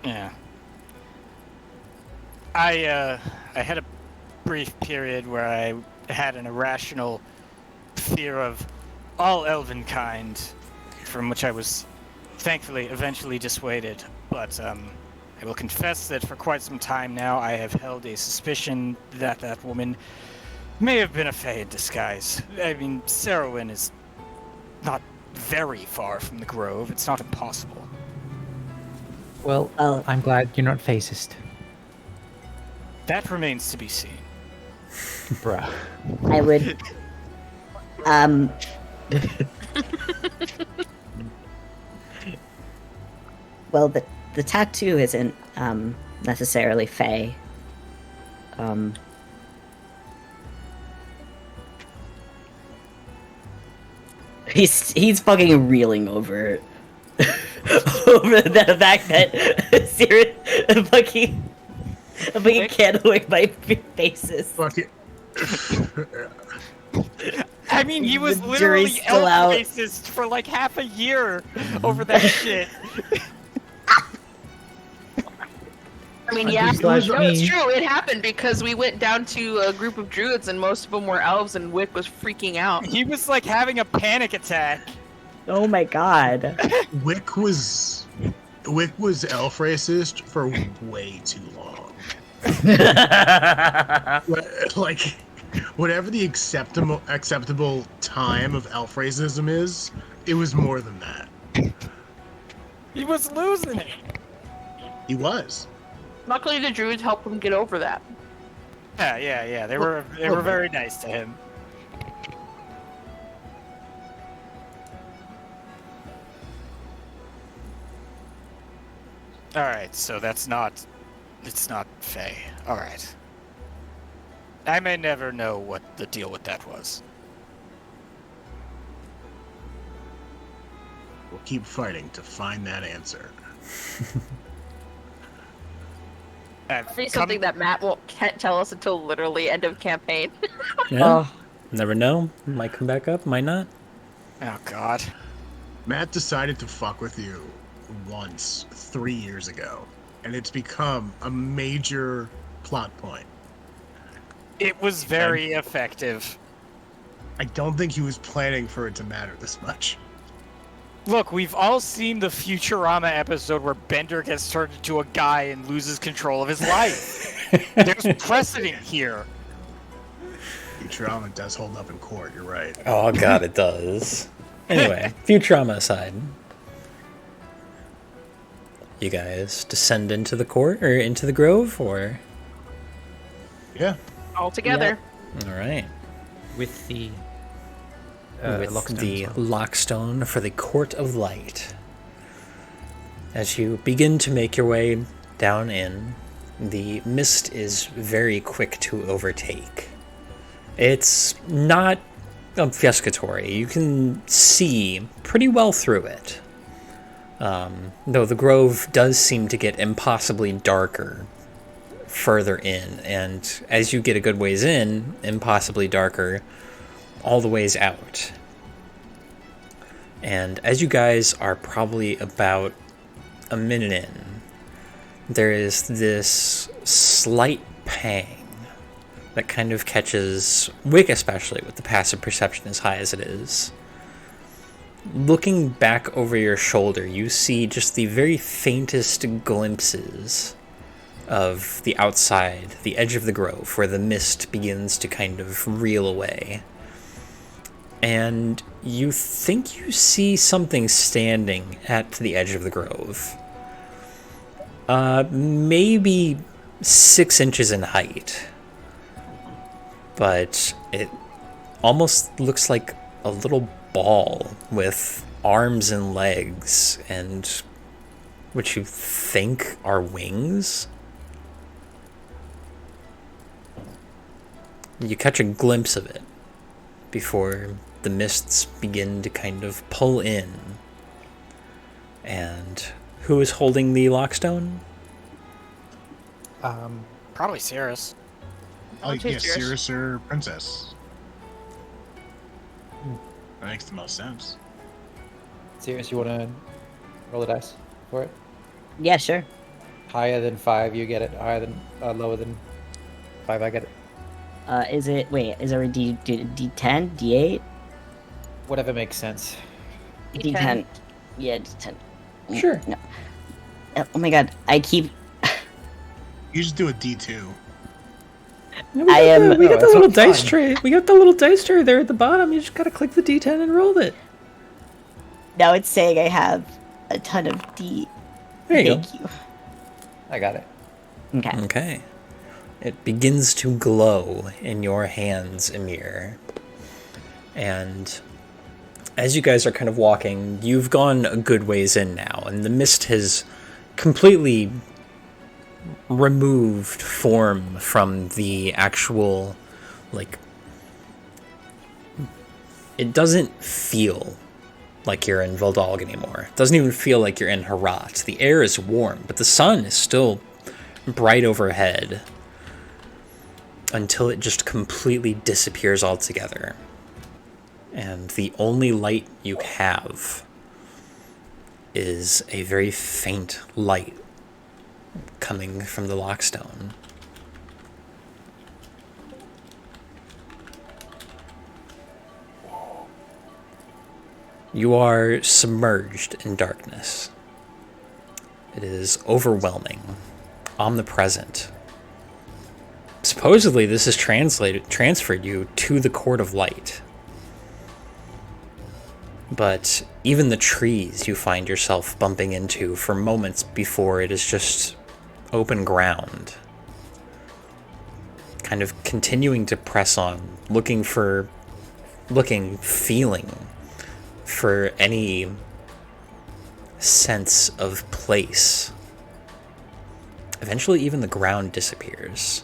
Yeah. I had a brief period where I had an irrational fear of all elven kind, from which I was thankfully eventually dissuaded. But I will confess that for quite some time now I have held a suspicion that that woman may have been a Fae in disguise. I mean, Serwyn is not very far from the Grove. It's not impossible. Well, Oh. I'm glad you're not fascist. That remains to be seen. Bruh. I would well, the tattoo isn't necessarily Fae. He's fucking reeling over over the fact that Sirius fucking candlewick my faces. Fuck it. I mean, he was The literally jury's still out. elf racist for like half a year over that shit. I mean, Country yeah, slash no, it's me. true. It happened because we went down to a group of druids and most of them were elves, and Wick was freaking out. He was like having a panic attack. Oh my god. Wick was elf racist for way too long. Like, whatever the acceptable time of elf racism is, it was more than that. He was losing it. He was. Luckily, the druids helped him get over that. Yeah. They were very nice to him. All right, so it's not Faye. All right. I may never know what the deal with that was. We'll keep fighting to find that answer. It's something that Matt can't tell us until literally end of campaign. Yeah. Never know. Might come back up, might not. Oh God. Matt decided to fuck with you once 3 years ago, and it's become a major plot point. It was very effective. I don't think he was planning for it to matter this much. Look, we've all seen the Futurama episode where Bender gets turned into a guy and loses control of his life. There's precedent here. Futurama does hold up in court, you're right. Oh god, it does. Anyway, Futurama aside. You guys descend into the court, or into the grove, or? Yeah. All together. Alright. With the With lockstone the as well. lockstone for the Court of Light. As you begin to make your way down in, the mist is very quick to overtake. It's not obfuscatory. You can see pretty well through it. Though the grove does seem to get impossibly darker further in, and as you get a good ways in, impossibly darker all the ways out. And as you guys are probably about a minute in, there is this slight pang that kind of catches Wick, especially with the passive perception as high as it is. Looking back over your shoulder, you see just the very faintest glimpses of the outside, the edge of the grove, where the mist begins to kind of reel away. And you think you see something standing at the edge of the grove. Maybe 6 inches in height. But it almost looks like a little ball with arms and legs and what you think are wings. You catch a glimpse of it before the mists begin to kind of pull in. And who is holding the lockstone? Probably Cirrus. Oh, Okay, yeah, Cirrus. Cirrus or Princess. That makes the most sense. Serious, you want to roll the dice for it? Yeah, sure. Higher than 5, you get it. Higher than, lower than 5, I get it. Is there a D10, D8? Whatever makes sense. D10. Yeah, D10. Sure. No. Oh my god, I keep. You just do a D2. I am. We got the it's little not dice fun. tray. We got the little dice tray there at the bottom. You just gotta click the D10 and roll it. Now it's saying I have a ton of D. There you go. Thank you. I got it. Okay. Okay. It begins to glow in your hands, Emir. And as you guys are kind of walking, you've gone a good ways in now, and the mist has completely removed form from the actual, like, it doesn't feel like you're in Voldalg anymore. It doesn't even feel like you're in Herat. The air is warm, but the sun is still bright overhead until it just completely disappears altogether. And the only light you have is a very faint light coming from the Lockstone. You are submerged in darkness. It is overwhelming, omnipresent. Supposedly, this has transferred you to the Court of Light. But even the trees you find yourself bumping into for moments before it is just open ground. Kind of continuing to press on, feeling for any sense of place. Eventually, even the ground disappears.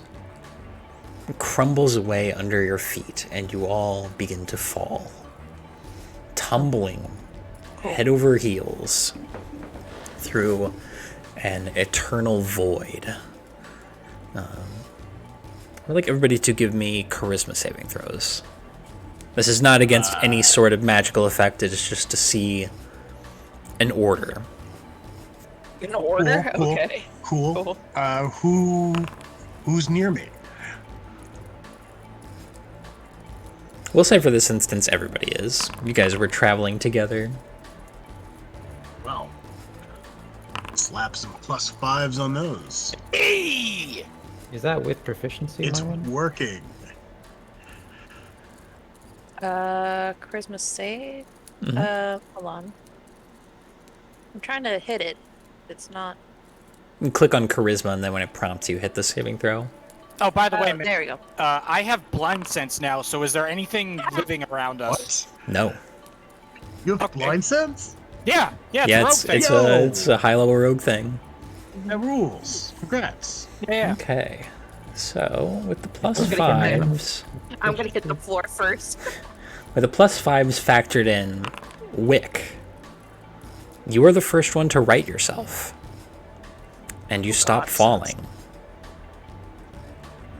It crumbles away under your feet, and you all begin to fall. Tumbling head over heels through an eternal void. I'd like everybody to give me charisma saving throws. This is not against any sort of magical effect, it is just to see an order. In order? Cool, Okay. Cool. Cool. Who's near me? We'll say for this instance, everybody is. You guys were traveling together. Well, slap some +5s on those. Hey! Is that with proficiency? It's Marlon? working. Charisma save. Hold on. I'm trying to hit it. It's not. You click on charisma, and then when it prompts you, hit the saving throw. Oh, by the way, There we go. I have blind sense now, so is there anything living around us? What? No. You have Okay. blind sense? Yeah, it's Yeah, a rogue it's thing. it's a high level rogue thing. That rules. Congrats. Yeah. Okay. So with the plus I'm gonna get fives, I'm gonna hit the floor first. with the plus fives factored in, Wick, you are the first one to right yourself, and you stop God, falling.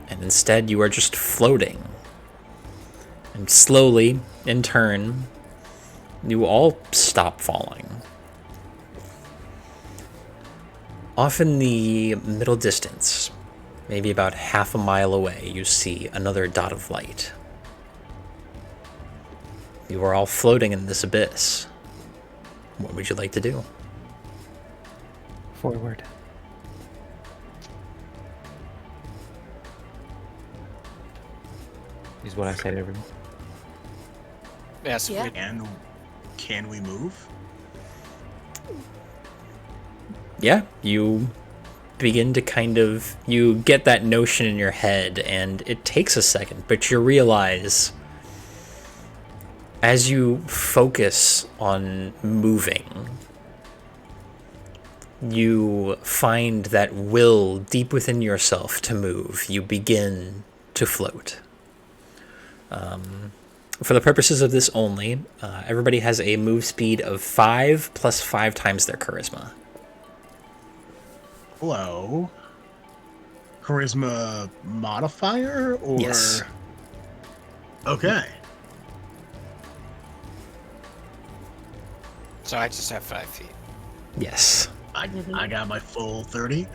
And instead, you are just floating. And slowly, in turn, you all stop falling. Off in the middle distance, maybe about half a mile away, you see another dot of light. You are all floating in this abyss. What would you like to do? Forward. Is what I say to everyone. Yes. Yeah. And can we move? Yeah, you begin to you get that notion in your head, and it takes a second, but you realize as you focus on moving, you find that will deep within yourself to move. You begin to float. For the purposes of this only, everybody has a move speed of 5 plus 5 times their charisma. Hello. Charisma modifier or Yes. Okay. So I just have 5 feet. Yes. I got my full 30.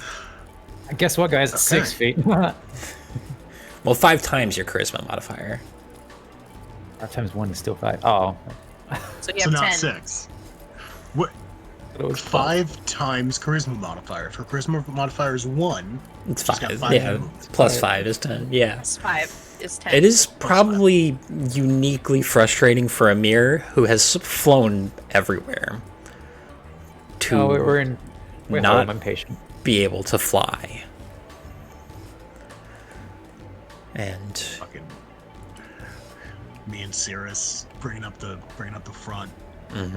Guess what, guys? It's 6 feet. Well, 5 times your charisma modifier. 5 times 1 is still 5. Oh. So you So have not 10. 6. What? It was 5 times charisma modifier. If her charisma modifier is 1, It's she's got 5. 5 Yeah, moves. plus 5 is 10. Yeah. It's 5 is 10. It is probably uniquely frustrating for Amir, who has flown everywhere, to No, we're not home. I'm patient. be able to fly. And Fucking me and Cirrus bringing up the front.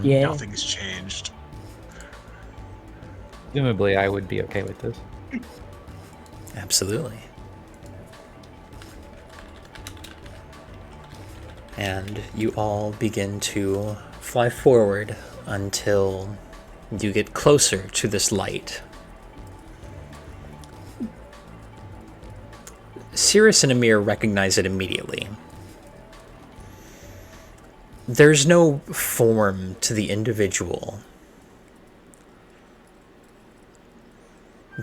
Yeah. Nothing has changed. Presumably, I would be okay with this. absolutely. And you all begin to fly forward until you get closer to this light. Cirrus and Amir recognize it immediately. There's no form to the individual.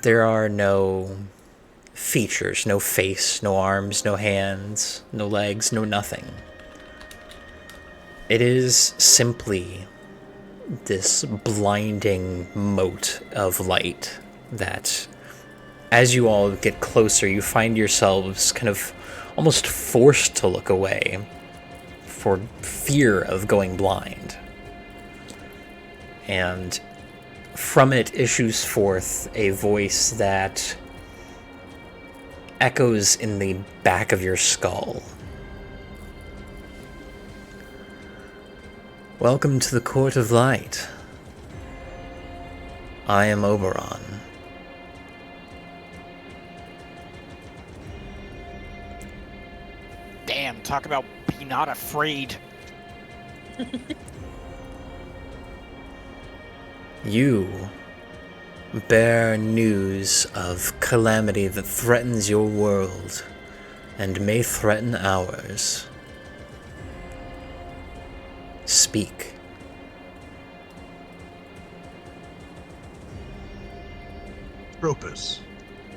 there are no features, no face, no arms, no hands, no legs, no nothing. It is simply this blinding mote of light that, as you all get closer, you find yourselves kind of almost forced to look away for fear of going blind. And from it issues forth a voice that echoes in the back of your skull. Welcome to the Court of Light. I am Oberon. Damn, talk about be not afraid. You bear news of calamity that threatens your world and may threaten ours. Speak. Atropos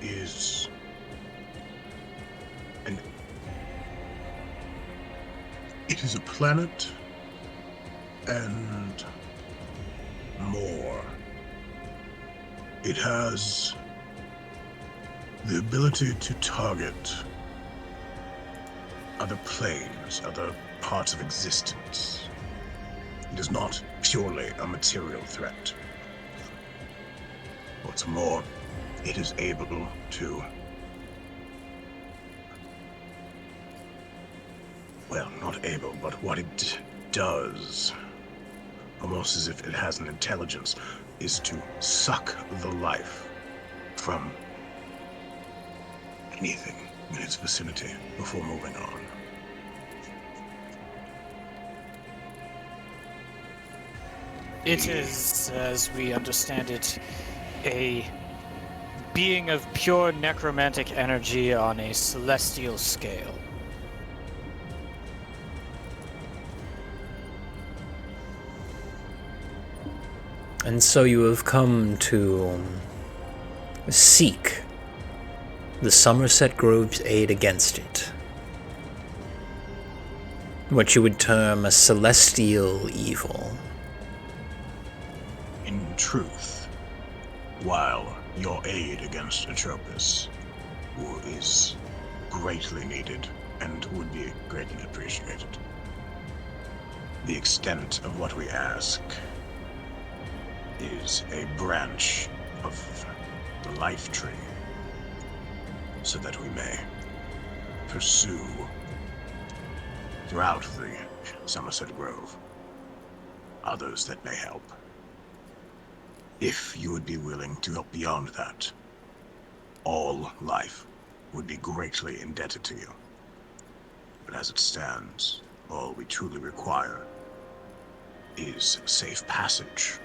is it is a planet and more. It has the ability to target other planes, other parts of existence. It is not purely a material threat. What's more, it is able to, well, not able, but what it does, almost as if it has an intelligence, is to suck the life from anything in its vicinity before moving on. It is, as we understand it, a being of pure necromantic energy on a celestial scale. And so you have come to seek the Somerset Grove's aid against it. What you would term a celestial evil. In truth, while your aid against Atropos is greatly needed and would be greatly appreciated, the extent of what we ask is a branch of the life tree, so that we may pursue throughout the Somerset Grove others that may help. If you would be willing to help beyond that, all life would be greatly indebted to you. But as it stands, all we truly require is safe passage.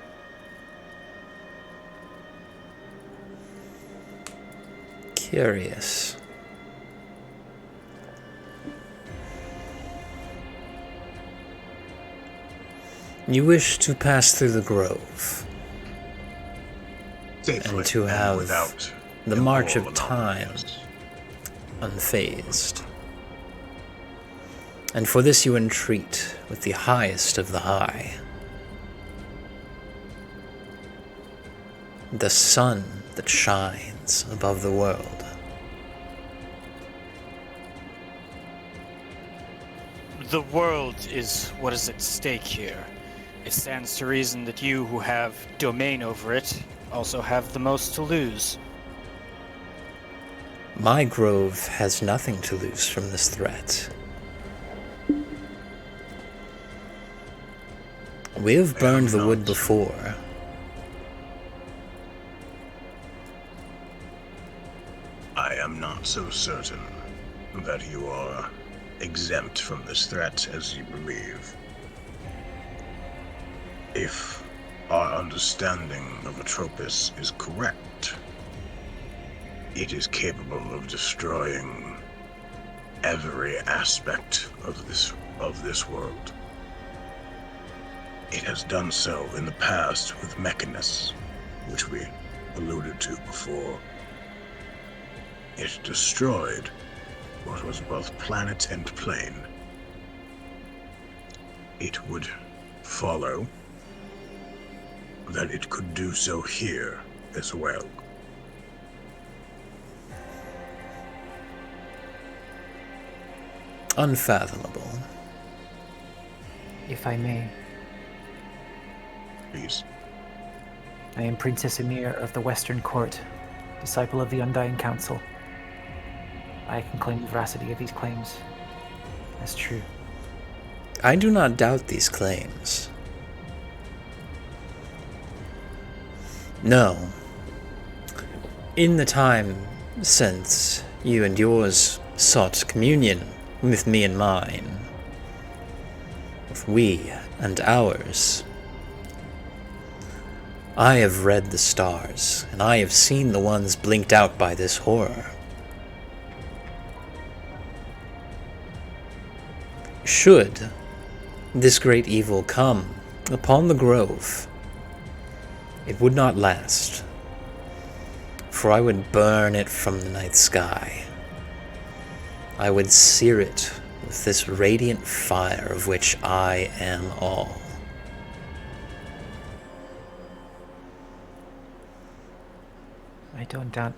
Curious. You wish to pass through the grove, Safely and to have without the march of immoral time anomalies. unfazed. And for this you entreat with the highest of the high. The sun that shines above the world. The world is what is at stake here. It stands to reason that you who have domain over it also have the most to lose. My grove has nothing to lose from this threat. We have burned the wood before. I am not so certain that you are exempt from this threat as you believe. If our understanding of Atropos is correct, it is capable of destroying every aspect of this world. It has done so in the past with Mechanus, which we alluded to before, it destroyed what was both planet and plane. It would follow that it could do so here as well. Unfathomable. If I may, Please. I am Princess Emir of the Western Court, disciple of the Undying Council. I can claim the veracity of these claims as true. I do not doubt these claims. No. In the time since you and yours sought communion with me and mine, with we and ours, I have read the stars, and I have seen the ones blinked out by this horror. Should this great evil come upon the grove, it would not last, for I would burn it from the night sky. I would sear it with this radiant fire of which I am all. I don't doubt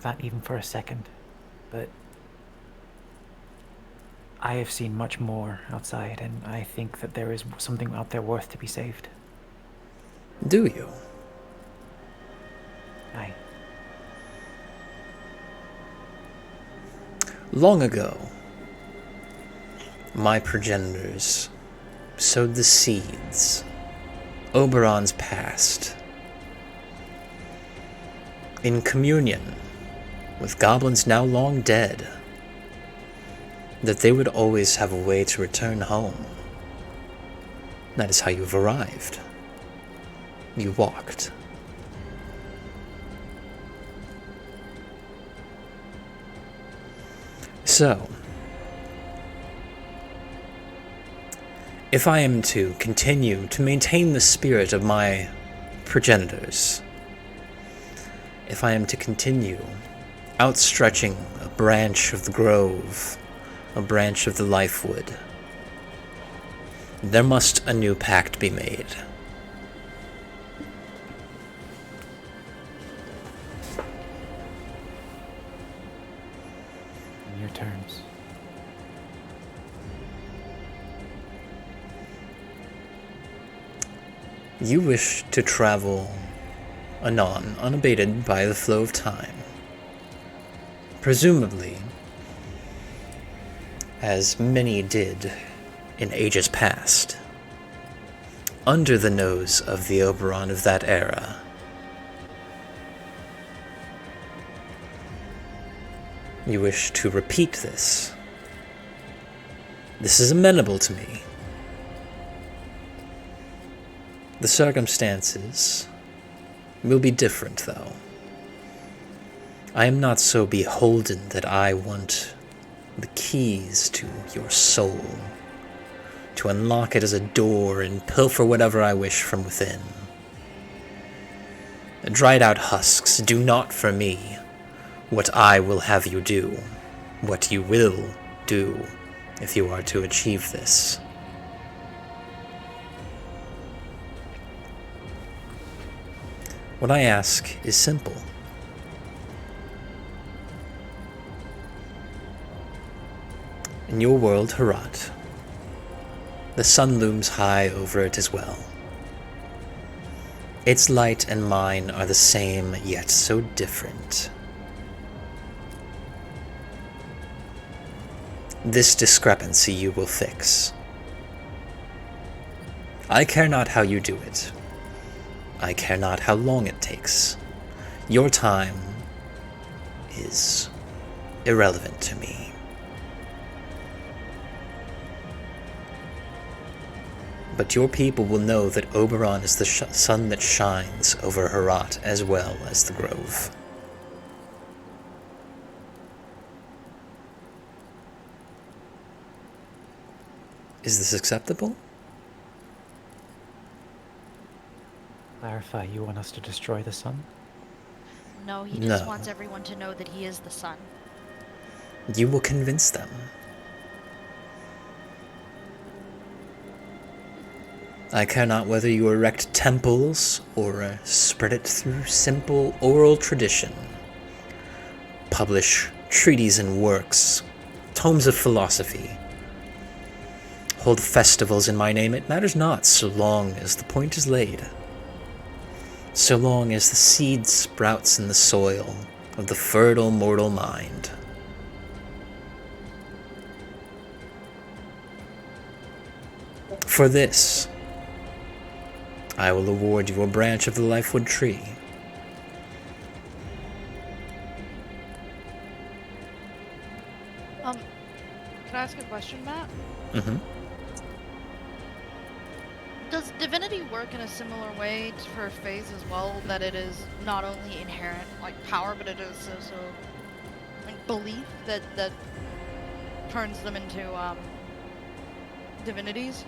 that even for a second, but I have seen much more outside, and I think that there is something out there worth to be saved. Do you? Aye. Long ago, my progenitors sowed the seeds, Oberon's past, in communion with goblins now long dead, that they would always have a way to return home. That is how you have arrived. You walked. So, if I am to continue to maintain the spirit of my progenitors, if I am to continue outstretching a branch of the grove, a branch of the lifewood, there must a new pact be made. On your terms. You wish to travel anon, unabated by the flow of time. Presumably, as many did in ages past, under the nose of the Oberon of that era. You wish to repeat this. This is amenable to me. The circumstances will be different, though. I am not so beholden that I want the keys to your soul, to unlock it as a door and pilfer whatever I wish from within. The dried out husks do not for me what I will have you do, what you will do if you are to achieve this. What I ask is simple. In your world, Herat, the sun looms high over it as well. Its light and mine are the same, yet so different. This discrepancy you will fix. I care not how you do it. I care not how long it takes. Your time is irrelevant to me. But your people will know that Oberon is the sun that shines over Herat as well as the Grove. Is this acceptable? Clarify, you want us to destroy the sun? No, he just No. wants everyone to know that he is the sun. You will convince them. I care not whether you erect temples or spread it through simple oral tradition. Publish treaties and works, tomes of philosophy. Hold festivals in my name, it matters not, so long as the point is laid. So long as the seed sprouts in the soil of the fertile mortal mind. For this, I will award you a branch of the Lifewood tree. Can I ask a question, Matt? Mm-hmm. Does divinity work in a similar way for Fays as well? That it is not only inherent like power, but it is also like belief that turns them into divinities?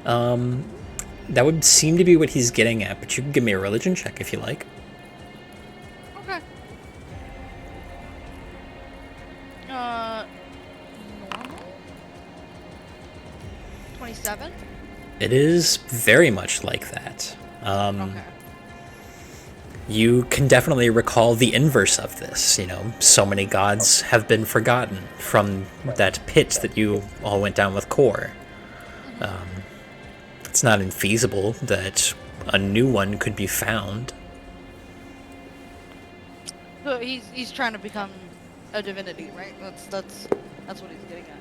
That would seem to be what he's getting at, but you can give me a religion check if you like. Okay. Normal? 27? It is very much like that. Okay. You can definitely recall the inverse of this. You know, so many gods have been forgotten from that pit that you all went down with Kor. It's not infeasible that a new one could be found. So he's trying to become a divinity, right? That's what he's getting at.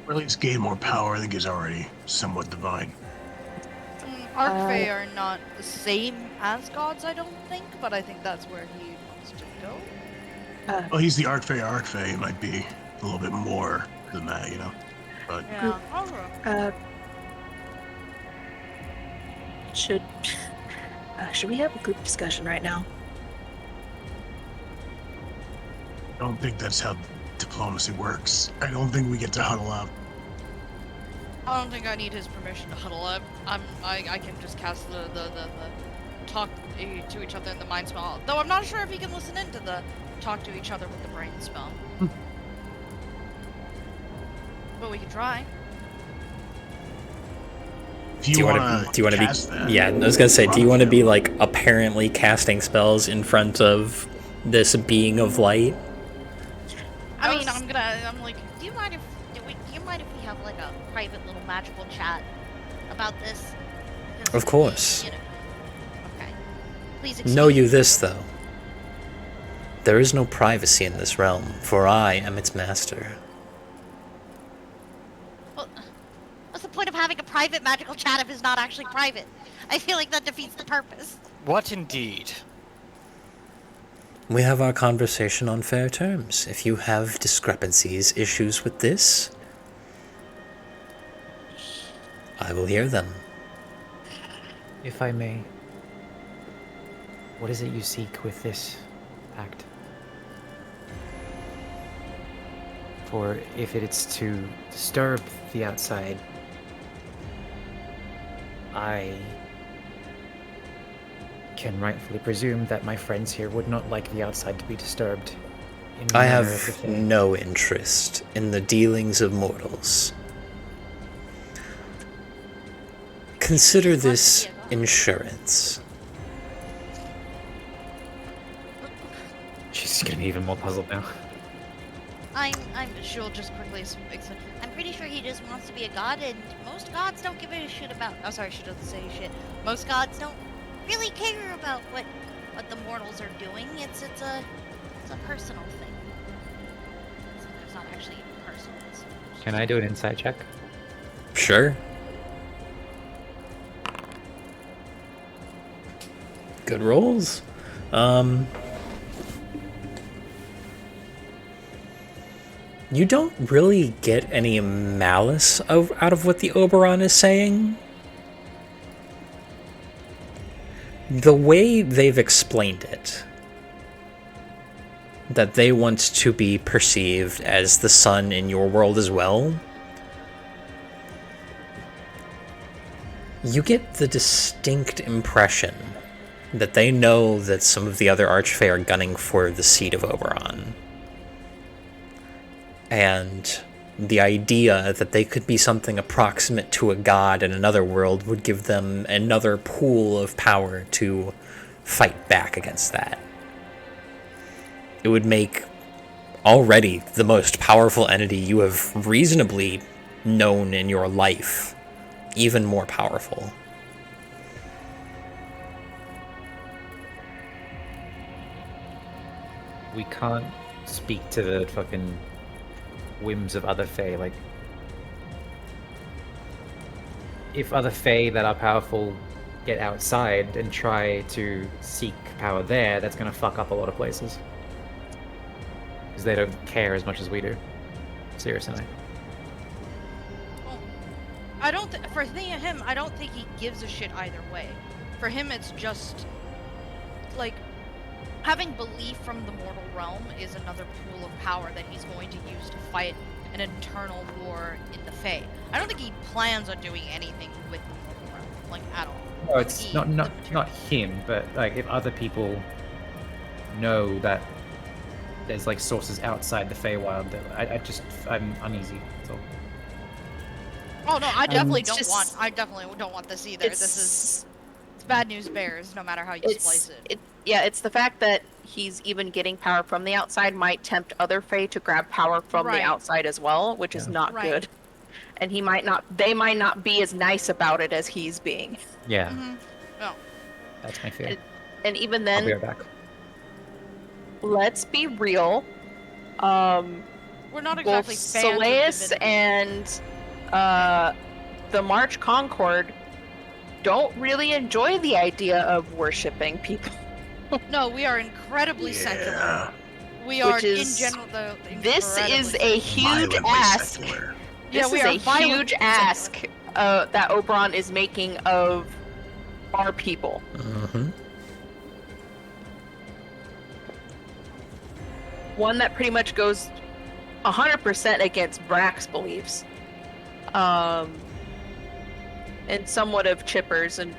Or at least gain more power. I think he's already somewhat divine. Archfey are not the same as gods, I don't think, but I think that's where he wants to go. Well, he's the Archfey. He might be a little bit more than that, you know. But Yeah. Okay. Should we have a group discussion right now? I don't think that's how diplomacy works. I don't think we get to huddle up. I don't think I need his permission to huddle up. I can just cast the talk to each other in the mind spell. Though I'm not sure if he can listen into the talk to each other with the brain spell. But we can try. Do you want to be? that? Yeah, I was gonna say, do you want to be like apparently casting spells in front of this being of light? I mean, I'm like, do you mind if we have like a private little magical chat about this? Because Of course. Okay. Please excuse Know you me. this, though. There is no privacy in this realm, for I am its master. Well, what's the point of having a private magical chat if it's not actually private? I feel like that defeats the purpose. What indeed? We have our conversation on fair terms. If you have discrepancies, issues with this, I will hear them. If I may, what is it you seek with this act? For if it's to disturb the outside, I can rightfully presume that my friends here would not like the outside to be disturbed. In the I manner of the have Fae. no interest in the dealings of mortals. Consider this insurance. She's gonna be even more puzzled now. She'll just quickly explain. I'm pretty sure he just wants to be a god, and most gods don't give a shit about. Oh, sorry, she doesn't say shit. Most gods don't really care about what the mortals are doing. It's a personal thing. It's not actually personal. Can I do an insight check? Sure. Good rolls. You don't really get any malice out of what the Oberon is saying. The way they've explained it, that they want to be perceived as the sun in your world as well, you get the distinct impression that they know that some of the other Archfey are gunning for the seat of Oberon. And the idea that they could be something approximate to a god in another world would give them another pool of power to fight back against that. It would make already the most powerful entity you have reasonably known in your life even more powerful. We can't speak to the fucking whims of other Fae. Like, if other Fae that are powerful get outside and try to seek power there, that's going to fuck up a lot of places. Because they don't care as much as we do. Seriously. Well, I don't. For him, I don't think he gives a shit either way. For him, it's just like having belief from the mortal realm is another pool of power that he's going to use to fight an internal war in the Fae. I don't think he plans on doing anything with the mortal realm, like at all. No, it's not him, but like if other people know that there's like sources outside the Feywild, I'm uneasy. That's all. Oh no, I definitely don't just- want. I definitely don't want this either. This is it's bad news bears, no matter how you slice it. Yeah, it's the fact that he's even getting power from the outside might tempt other Fae to grab power from Right. the outside as well, which is not Right. good. And they might not be as nice about it as he's being. Yeah, Mm-hmm. No. that's my fear. And even I'll be then, right back. let's be real. We're not Both exactly fans of Soleus divinity. and the March Concord don't really enjoy the idea of worshipping people. No, we are incredibly secular. Yeah. We are Which is- in general the This is incredibly a huge Violently ask. secular. Yeah, This we is are a violently huge secular. ask that Oberon is making of our people. Mm-hmm. One that pretty much goes 100% against Brack's beliefs. And somewhat of Chipper's. And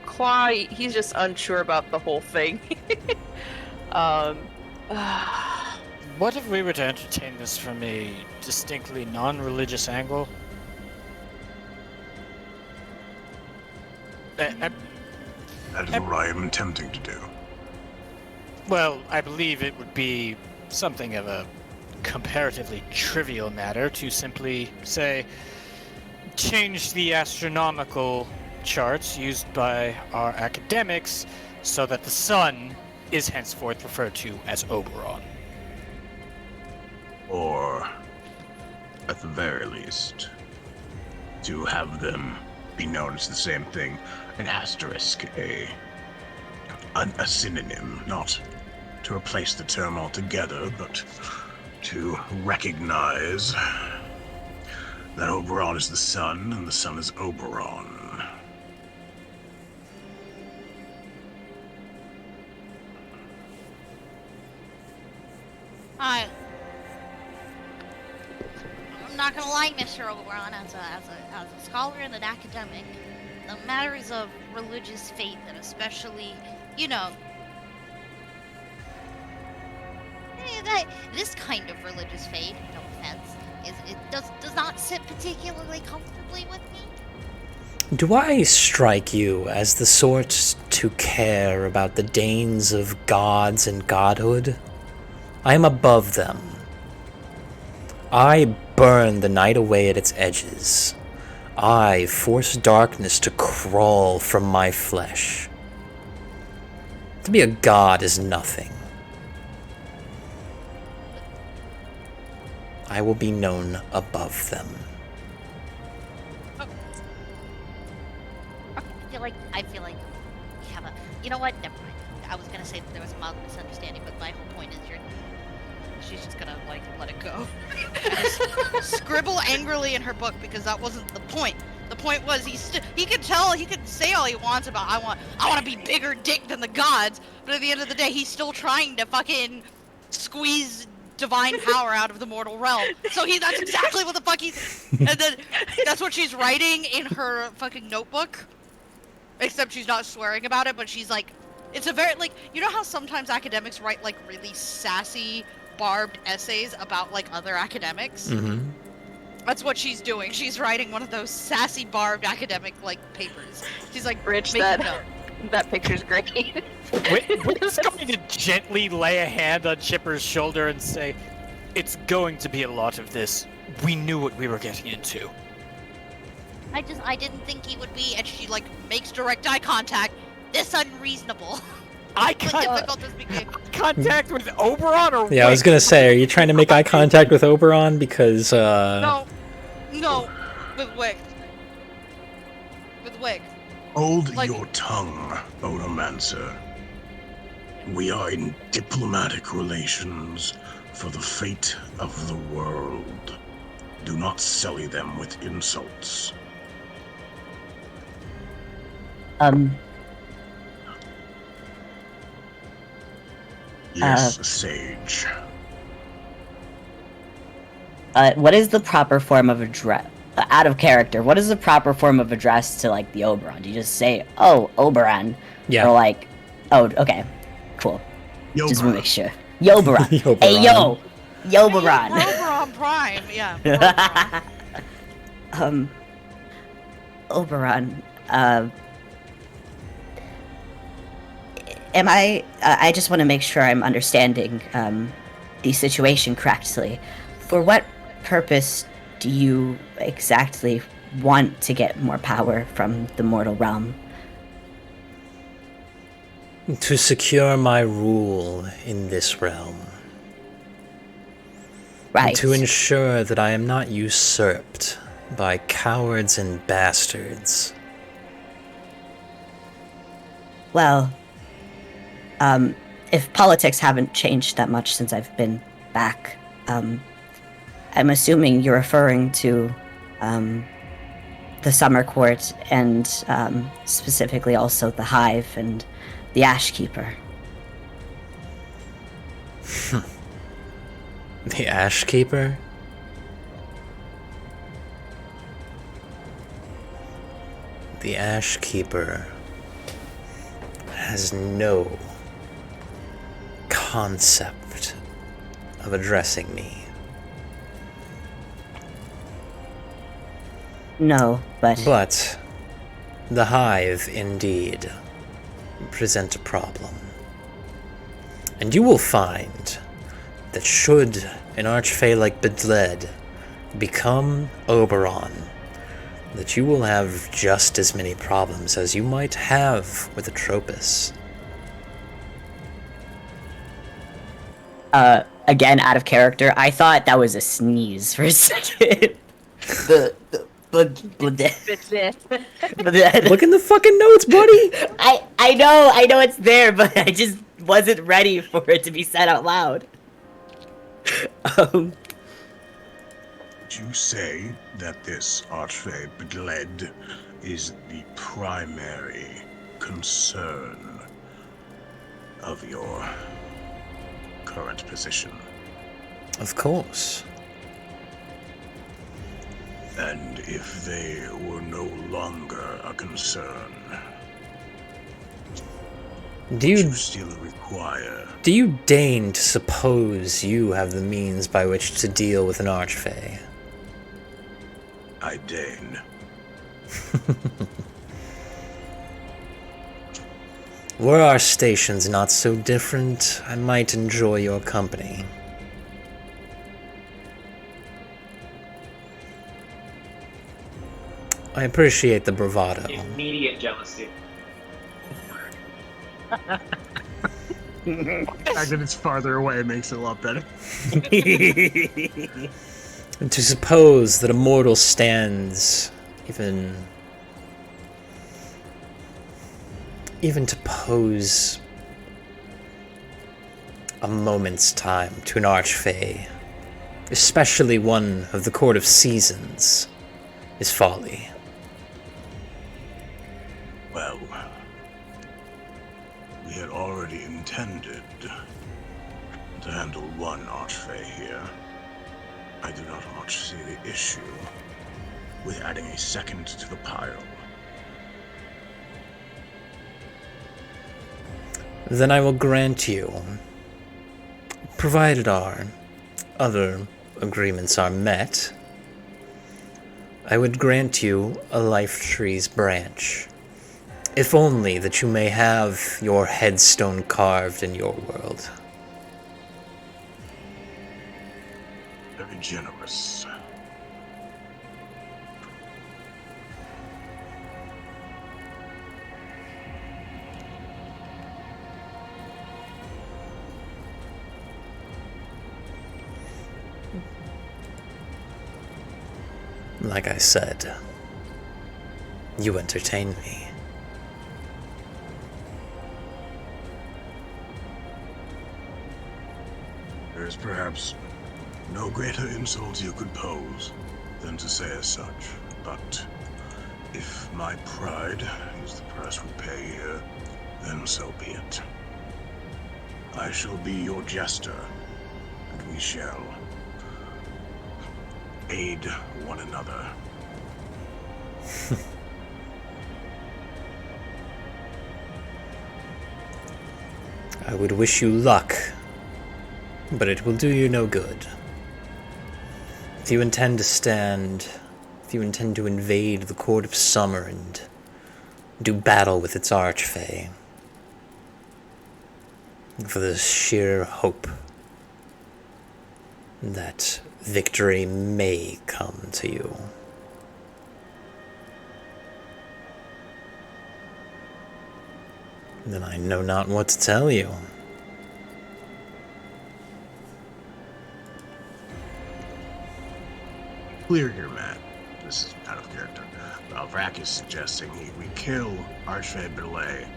Claw, he's just unsure about the whole thing. What if we were to entertain this from a distinctly non-religious angle? That is what I am attempting to do. Well, I believe it would be something of a comparatively trivial matter to simply say, change the astronomical charts used by our academics so that the sun is henceforth referred to as Oberon. Or, at the very least, to have them be known as the same thing. An asterisk, a synonym, not to replace the term altogether, but to recognize that Oberon is the sun and the sun is Oberon. I'm not gonna lie, Mr. Oberon, as a scholar and an academic, the matters of religious faith, and especially, this kind of religious faith, no offense, it does not sit particularly comfortably with me. Do I strike you as the sort to care about the deigns of gods and godhood? I am above them. I burn the night away at its edges. I force darkness to crawl from my flesh. To be a god is nothing. I will be known above them. I feel like we have a. You know what? Never mind. I was gonna say that there was a mild misunderstanding, but my whole point is she's just gonna let it go. Just scribble angrily in her book because that wasn't the point. The point was he could say all he wants about I want to be bigger dick than the gods, but at the end of the day he's still trying to fucking squeeze divine power out of the mortal realm. So that's exactly what the fuck and then that's what she's writing in her fucking notebook. Except she's not swearing about it, but she's like It's a very, like, you know how sometimes academics write, like, really sassy, barbed essays about, like, other academics? Mm-hmm. That's what she's doing. She's writing one of those sassy, barbed academic, like, papers. She's like, Rich, making that picture's great. Whit's going to gently lay a hand on Chipper's shoulder and say, "It's going to be a lot of this. We knew what we were getting into." I didn't think he would be, and she, like, makes direct eye contact. This unreasonable. Eye difficult this became. contact with Oberon or Yeah, I was Wick? gonna say, are you trying to make eye contact with Oberon? Because, No, with Wick. With Wick. Hold Like- your tongue, Odomancer. We are in diplomatic relations for the fate of the world. Do not sully them with insults. Yes, Sage. What is the proper form of address? Out of character, what is the proper form of address to, like, the Oberon? Do you just say, "Oh, Oberon"? yeah. Or, like, "Oh, okay, cool." Just want to Yoberon. make sure. Yoberon. Yoberon. Hey, yo! Yoberon! Oberon Prime, yeah. Oberon. Oberon, am I just want to make sure I'm understanding, the situation correctly. For what purpose do you exactly want to get more power from the mortal realm? To secure my rule in this realm. Right. To ensure that I am not usurped by cowards and bastards. Well, if politics haven't changed that much since I've been back, I'm assuming you're referring to the Summer Court and specifically also the Hive and the Ashkeeper. The Ashkeeper? The Ashkeeper has no concept of addressing me. No, but But the Hive indeed present a problem. And you will find that should an archfey like Bedled become Oberon, that you will have just as many problems as you might have with Atropos. again, out of character, I thought that was a sneeze for a second. the Look in the fucking notes, buddy! I know it's there, but I just wasn't ready for it to be said out loud. Did you say that this Archfey Bedled is the primary concern of your current position? Of course. And if they were no longer a concern, Do would you you still require? Do you deign to suppose you have the means by which to deal with an archfey? I deign. Were our stations not so different, I might enjoy your company. I appreciate the bravado. Immediate jealousy. The fact that it's farther away makes it a lot better. And to suppose that a mortal stands even to pose a moment's time to an archfey, especially one of the Court of Seasons, is folly. Well, we had already intended to handle one Archfey here. I do not much see the issue with adding a second to the pile. Then I will grant you, provided our other agreements are met, I would grant you a Life Tree's branch, if only that you may have your headstone carved in your world. Very generous. Like I said, you entertain me. There is perhaps no greater insult you could pose than to say as such, but if my pride is the price we pay here, then so be it. I shall be your jester, and we shall aid one another. I would wish you luck, but it will do you no good. If you intend to invade the Court of Summer and do battle with its archfey, for the sheer hope that victory may come to you, then I know not what to tell you. Clear here, Matt. This is out of character. Vrak is suggesting we kill Archfey Belay,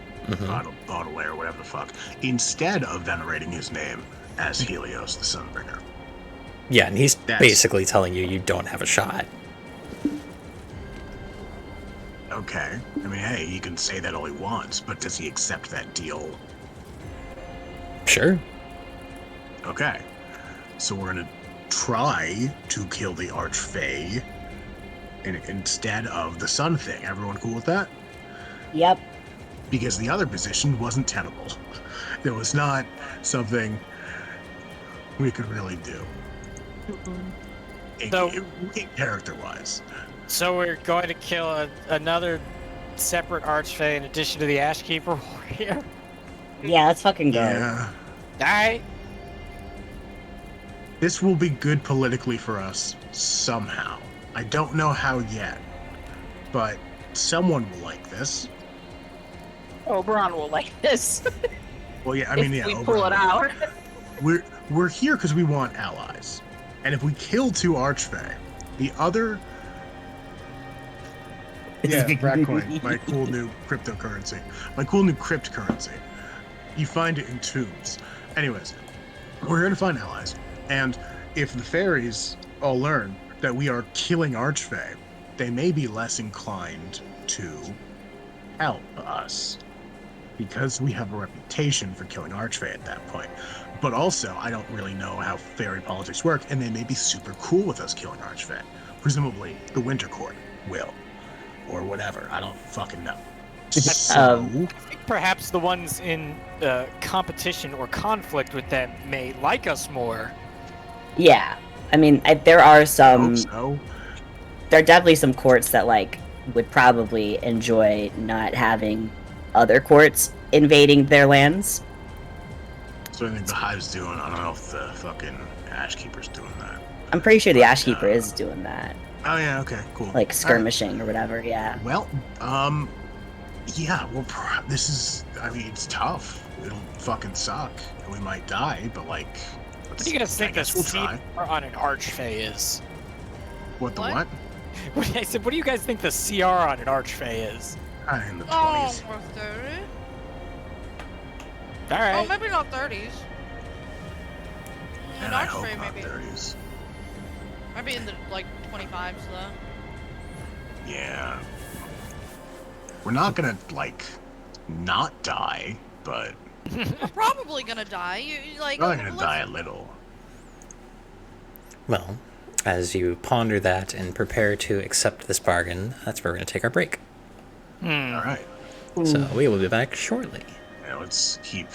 Baudelaire, whatever the fuck, instead of venerating his name as Helios the Sunbringer. Yeah, and he's basically telling you you don't have a shot. Okay. I mean, hey, he can say that all he wants, but does he accept that deal? Sure. Okay. So we're gonna try to kill the Archfey instead of the Sun thing. Everyone cool with that? Yep. Because the other position wasn't tenable. There was not something we could really do. Character-wise. So we're going to kill another separate Archfey in addition to the Ashkeeper warrior? Yeah, let's fucking go. Yeah. Alright. This will be good politically for us somehow. I don't know how yet, but someone will like this. Oberon will like this. Well, yeah, I mean, if yeah, we Oberon pull it out. We're here because we want allies, and if we kill two Archfey, the other. Yeah, Ratcoin, my cool new cryptocurrency, my cool new crypt currency. You find it in tombs. Anyways, we're here to find allies, and if the fairies all learn that we are killing Archfey, they may be less inclined to help us, because we have a reputation for killing Archfey at that point. But also, I don't really know how fairy politics work, and they may be super cool with us killing Archfey. Presumably, the Winter Court will, or whatever. I don't fucking know. So, I think perhaps the ones in competition or conflict with them may like us more. Yeah. I mean, there are some. hope so. There are definitely some courts that would probably enjoy not having other courts invading their lands. So I think the Hive's doing. I don't know if the fucking Ashkeeper's doing that. I'm pretty sure the Ashkeeper is doing that. Oh yeah, okay, cool. Like skirmishing or whatever. Yeah. Well, yeah. Well, this is. I mean, it's tough. It'll fucking suck, and we might die. But like, What do you guys think the CR on an Archfey is? What the what? I said, what do you guys think the CR on an Archfey is? In the 20s. Oh, we're 30. Alright. Oh, maybe not 30s. And I hope not 30s. Maybe in the 25s though. Yeah. We're not gonna not die, but We're probably gonna die. You like. we're gonna die a little. Well, as you ponder that and prepare to accept this bargain, that's where we're going to take our break. All right. So we will be back shortly. Yeah, let's keep.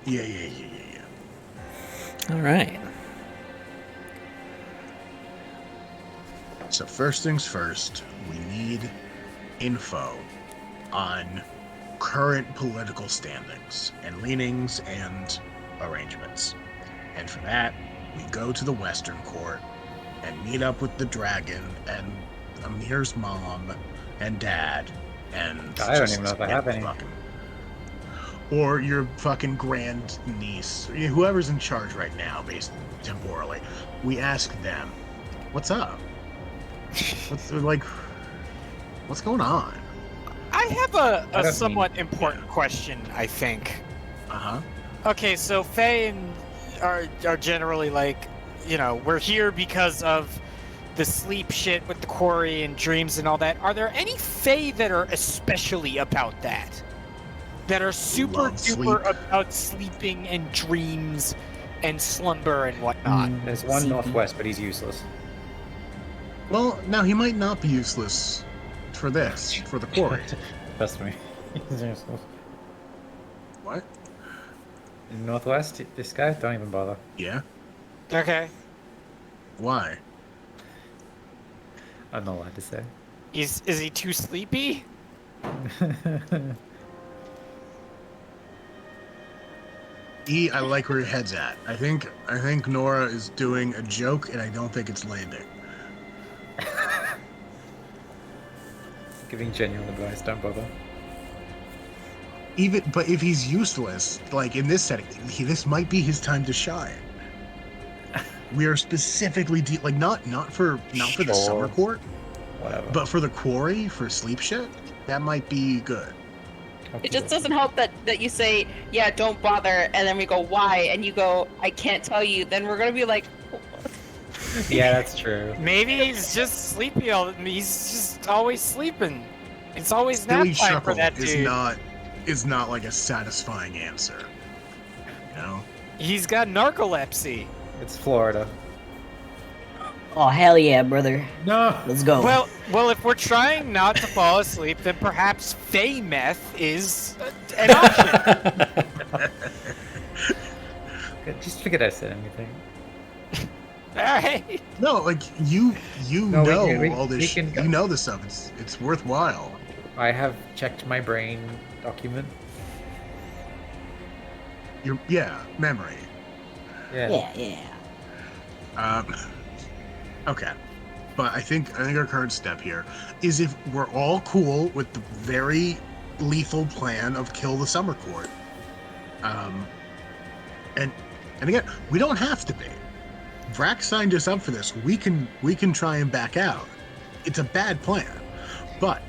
Yeah. All right. So first things first, we need info on current political standings and leanings and arrangements. And for that, we go to the Western Court and meet up with the dragon and Amir's mom and dad and I don't even know if I have any. Or your fucking grand niece, whoever's in charge right now, based temporally. We ask them, what's up? What's going on? I have a somewhat important question, I think. Uh-huh. Okay, so Fae are generally like, we're here because of the sleep shit with the quarry and dreams and all that. Are there any Fae that are especially about that? That are super duper about sleeping and dreams and slumber and whatnot? There's one northwest, but he's useless. Well, now he might not be useless for this, for the quarry. Trust me. He's useless. What? In northwest, this guy? Don't even bother. Yeah? Okay. Why? I'm not allowed to say. Is he too sleepy? I like where your head's at. I think Nora is doing a joke, and I don't think it's landing. Giving genuine advice, don't bother. But if he's useless, like in this setting, this might be his time to shine. We are specifically not for the summer court, Whatever. but for the quarry, for sleep shit. That might be good. It just doesn't help that you say, yeah, don't bother, and then we go, why? And you go, I can't tell you. Then we're going to be like... Yeah, that's true. Maybe he's just sleepy. He's just always sleeping. It's always nap Billy time for Shuckle that dude. is not like a satisfying answer. You know? He's got narcolepsy. It's Florida. Oh, hell yeah, brother. No! Let's go. Well, if we're trying not to fall asleep, then perhaps Fey meth is an option. Just forget I said anything. Alright. No, like you No, know all this. can You know this stuff. It's worthwhile. I have checked my brain document. Memory. Yeah. Okay. But I think our current step here is if we're all cool with the very lethal plan of kill the summer court. And again, we don't have to be. Vrax signed us up for this. We can try and back out. It's a bad plan. But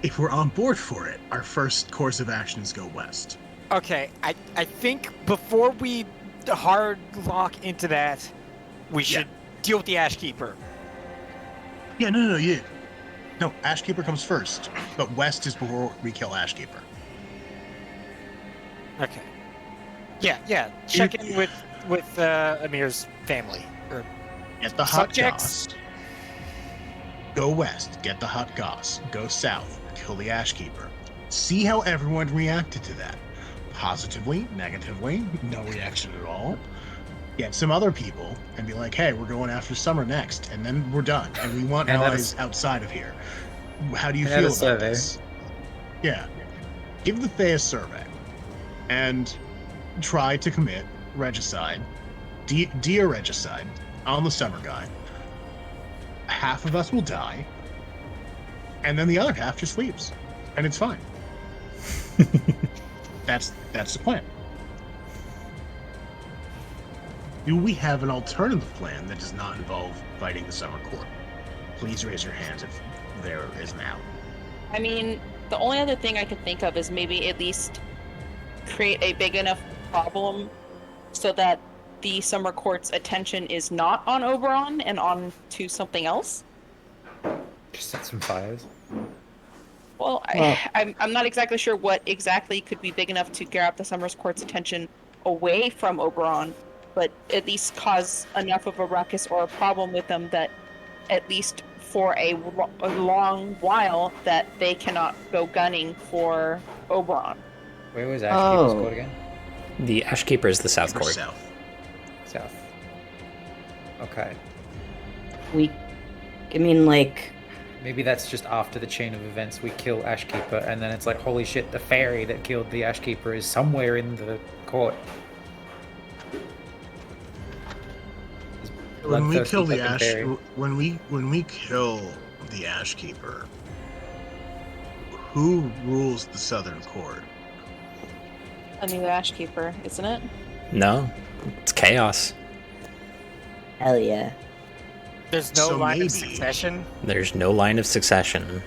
if we're on board for it, our first course of action is go west. Okay, I think before we hard lock into that, we should deal with the Ashkeeper. Yeah, no. No, Ashkeeper comes first. But west is before we kill Ashkeeper. Okay. Yeah. Check in with Amir's family. Or Get the hot subjects. goss. Go west, get the hot goss. Go south, kill the Ashkeeper. See how everyone reacted to that. Positively, negatively, no reaction at all. Get some other people and be like, hey, we're going after summer next, and then we're done. And we want allies outside of here. How do you feel about this? Yeah. Give the Fae a survey and try to commit regicide, regicide on the summer guy. Half of us will die, and then the other half just leaves, and it's fine. That's the plan. Do we have an alternative plan that does not involve fighting the summer court? Please raise your hands if there is now. I mean, the only other thing I could think of is maybe at least create a big enough problem so that the summer court's attention is not on Oberon and on to something else. Just set some fires. Well, I'm not exactly sure what exactly could be big enough to grab the summer court's attention away from Oberon, but at least cause enough of a ruckus or a problem with them that at least for a long while that they cannot go gunning for Oberon. Where was Ashkeeper's court again? The Ashkeeper is the south Or court. south. South. Okay. I mean, like, Maybe that's just after the chain of events. We kill Ashkeeper, and then it's like, holy shit, the fairy that killed the Ashkeeper is somewhere in the court. When we kill the Bloodthirsty fucking fairy. when we kill the Ashkeeper, who rules the Southern Court? A new Ashkeeper, isn't it? No, it's chaos. hell yeah. There's no So line maybe- of succession. There's no line of succession.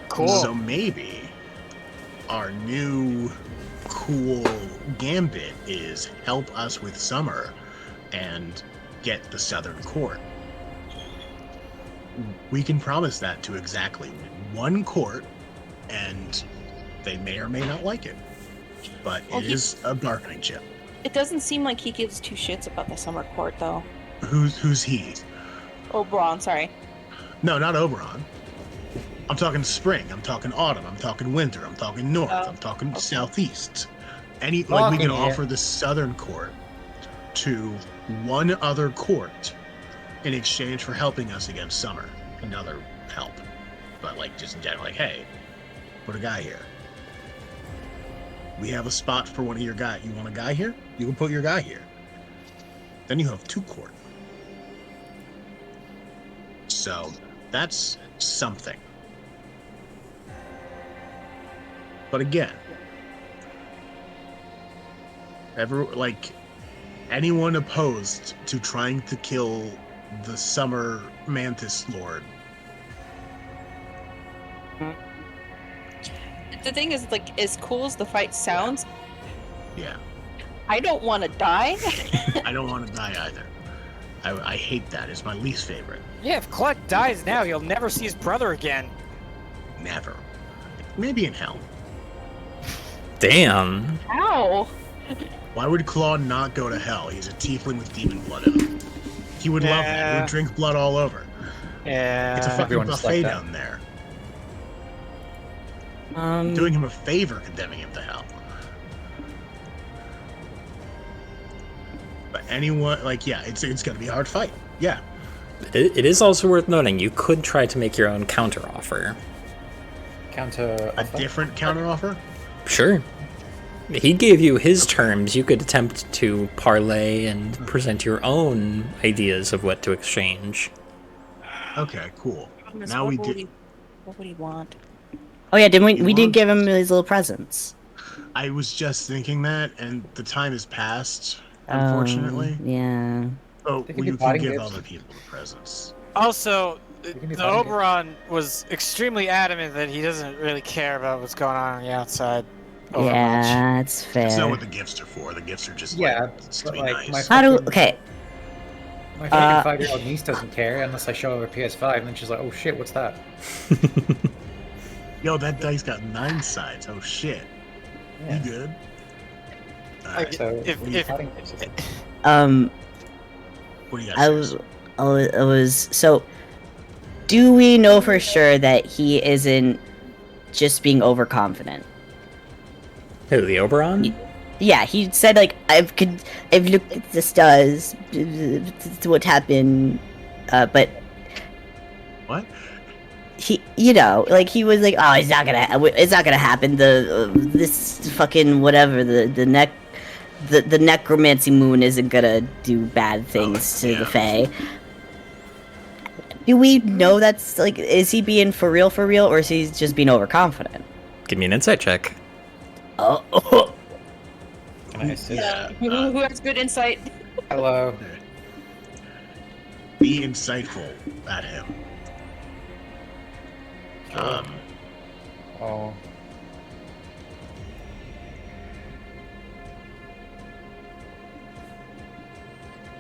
Cool. So maybe our new cool gambit is help us with Summer and get the Southern Court. We can promise that to exactly one court, and they may or may not like it. But Well, it he- is a bargaining chip. It doesn't seem like he gives two shits about the summer court, though. Who's he? Oh, Braun, sorry. No, not Oberon. I'm talking spring. I'm talking autumn. I'm talking winter. I'm talking north. Oh, I'm talking okay. southeast. Like we can Talking, yeah. offer the southern court to one other court in exchange for helping us against summer. Another help, but like just in general, like, hey, put a guy here. We have a spot for one of your guys. You want a guy here? You can put your guy here. Then you have two court. So that's something. But again, anyone opposed to trying to kill the Summer Mantis Lord? The thing is, like, as cool as the fight sounds, Yeah, I don't want to die. I don't want to die either. I hate that. It's my least favorite. Yeah, if Cluck dies now, he'll never see his brother again. Never. Maybe in hell. Damn. Ow! Why would Claw not go to hell? He's a tiefling with demon blood in him. He would love that. He Yeah. would drink blood all over. Yeah. It's a fucking everyone's buffet like that. down there. Doing him a favor, condemning him to hell. But anyone, it's gonna be a hard fight. Yeah. It is also worth noting you could try to make your own counteroffer. Counter. A different counteroffer? Sure. He gave you his terms. You could attempt to parlay and present your own ideas of what to exchange. Okay, cool. Goodness, Now what we would did. he- What would he want? Oh yeah, didn't we? We did want- give him his little presents. I was just thinking that, and the time has passed, unfortunately. Yeah. So They can you do can parting give gifts. other people the presents. Also, can do the fighting games. Oberon was extremely adamant that he doesn't really care about what's going on the outside. Overwatch. Yeah, it's That's not fair. what the gifts are for. The gifts are just Yeah, it's to but be like nice. How do? fucking- Okay. My fucking 5-year-old niece doesn't care unless I show her a PS5, and then she's like, "Oh shit, what's that?" Yo, that dice got 9 sides. Oh shit. Yeah. You good? Alright, So, If- what are you if- fighting games? what do you got? I Sirius? was so. Do we know for sure that he isn't just being overconfident? Who, the Oberon? Yeah, he said like I've looked at the stars, what happened, but What? he, you know, like he was like, oh, it's not gonna happen. This fucking whatever the necromancy moon isn't gonna do bad things to yeah. the Fae. Do we know that's like, is he being for real, or is he just being overconfident? Give me an insight check. Oh, Can I assist? Yeah. Who has good insight? Hello. Be insightful at him. Oh.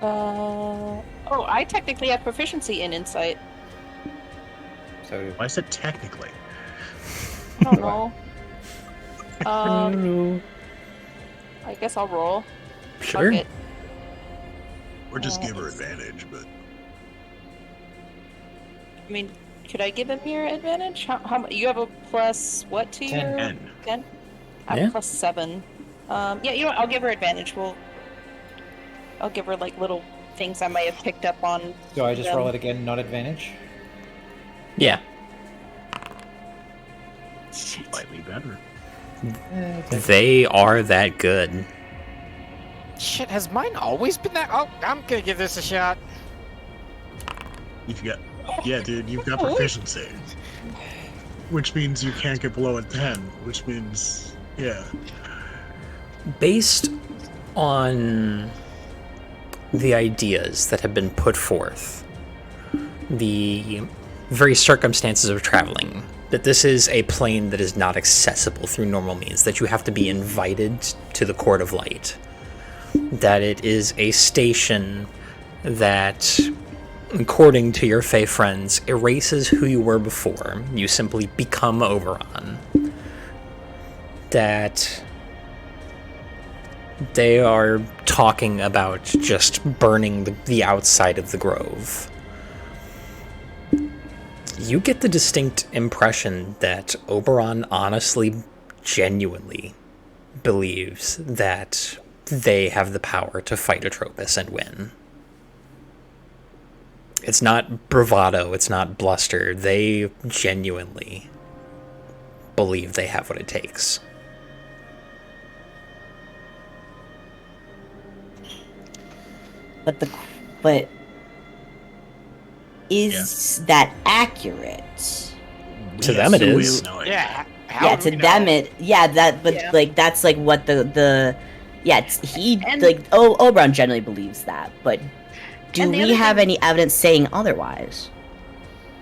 Oh, I technically have proficiency in insight. So Why is it technically? I don't know. I guess I'll roll. Sure. Fuck it. Or just give her advantage, but I mean, could I give him your advantage? How you have a plus what to your 10. 10? I have Yeah. plus 7. Yeah, you know what? I'll give her advantage. I'll give her like little things I might have picked up on. So I just them. roll it again, not advantage? Yeah. Slightly better. They are that good. Shit, has mine always been that? Oh, I'm gonna give this a shot. You've got, yeah, dude, you've got proficiency, which means you can't get below a 10. Which means, yeah. Based on the ideas that have been put forth, the very circumstances of traveling, that this is a plane that is not accessible through normal means, that you have to be invited to the Court of Light, that it is a station that, according to your Fey friends, erases who you were before. You simply become Oberon. That they are talking about just burning the outside of the grove. You get the distinct impression that Oberon honestly, genuinely believes that they have the power to fight Atropos and win. It's not bravado, it's not bluster. They genuinely believe they have what it takes. But is that accurate? To them it is. Yeah. Yeah, to them it. Yeah, that. But like that's like what the. Yeah, Oberon generally believes that, but do we have any evidence saying otherwise?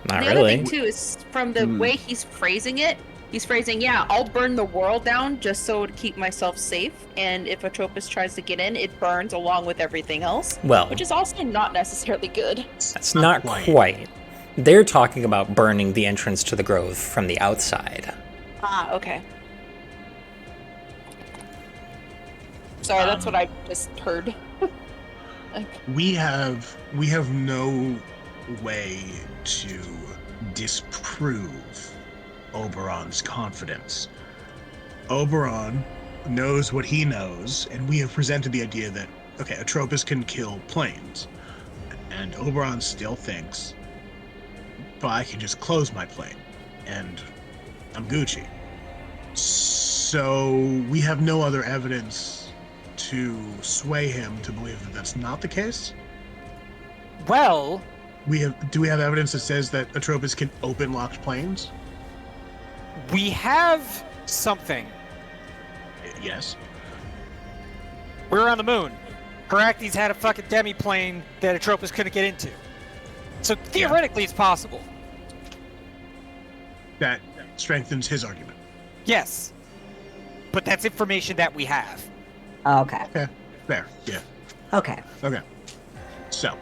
Not the really. other thing too is from the way he's phrasing it. He's phrasing, yeah, I'll burn the world down just so to keep myself safe. And if Atropos tries to get in, it burns along with everything else. Well, which is also not necessarily good. That's not quite. They're talking about burning the entrance to the grove from the outside. Ah, okay. Sorry, that's what I just heard. We have no way to disprove Oberon's confidence. Oberon knows what he knows, and we have presented the idea that, okay, Atropos can kill planes. And Oberon still thinks, but I can just close my plane, and I'm Gucci. So we have no other evidence to sway him to believe that that's not the case. Well, do we have evidence that says that Atropos can open locked planes? we have something. Yes. We're on the moon. Herakles had a fucking demi-plane that Atropos couldn't get into. So theoretically, it's possible. That strengthens his argument. Yes. But that's information that we have. Okay. Okay. Fair. Yeah. Okay. Okay. So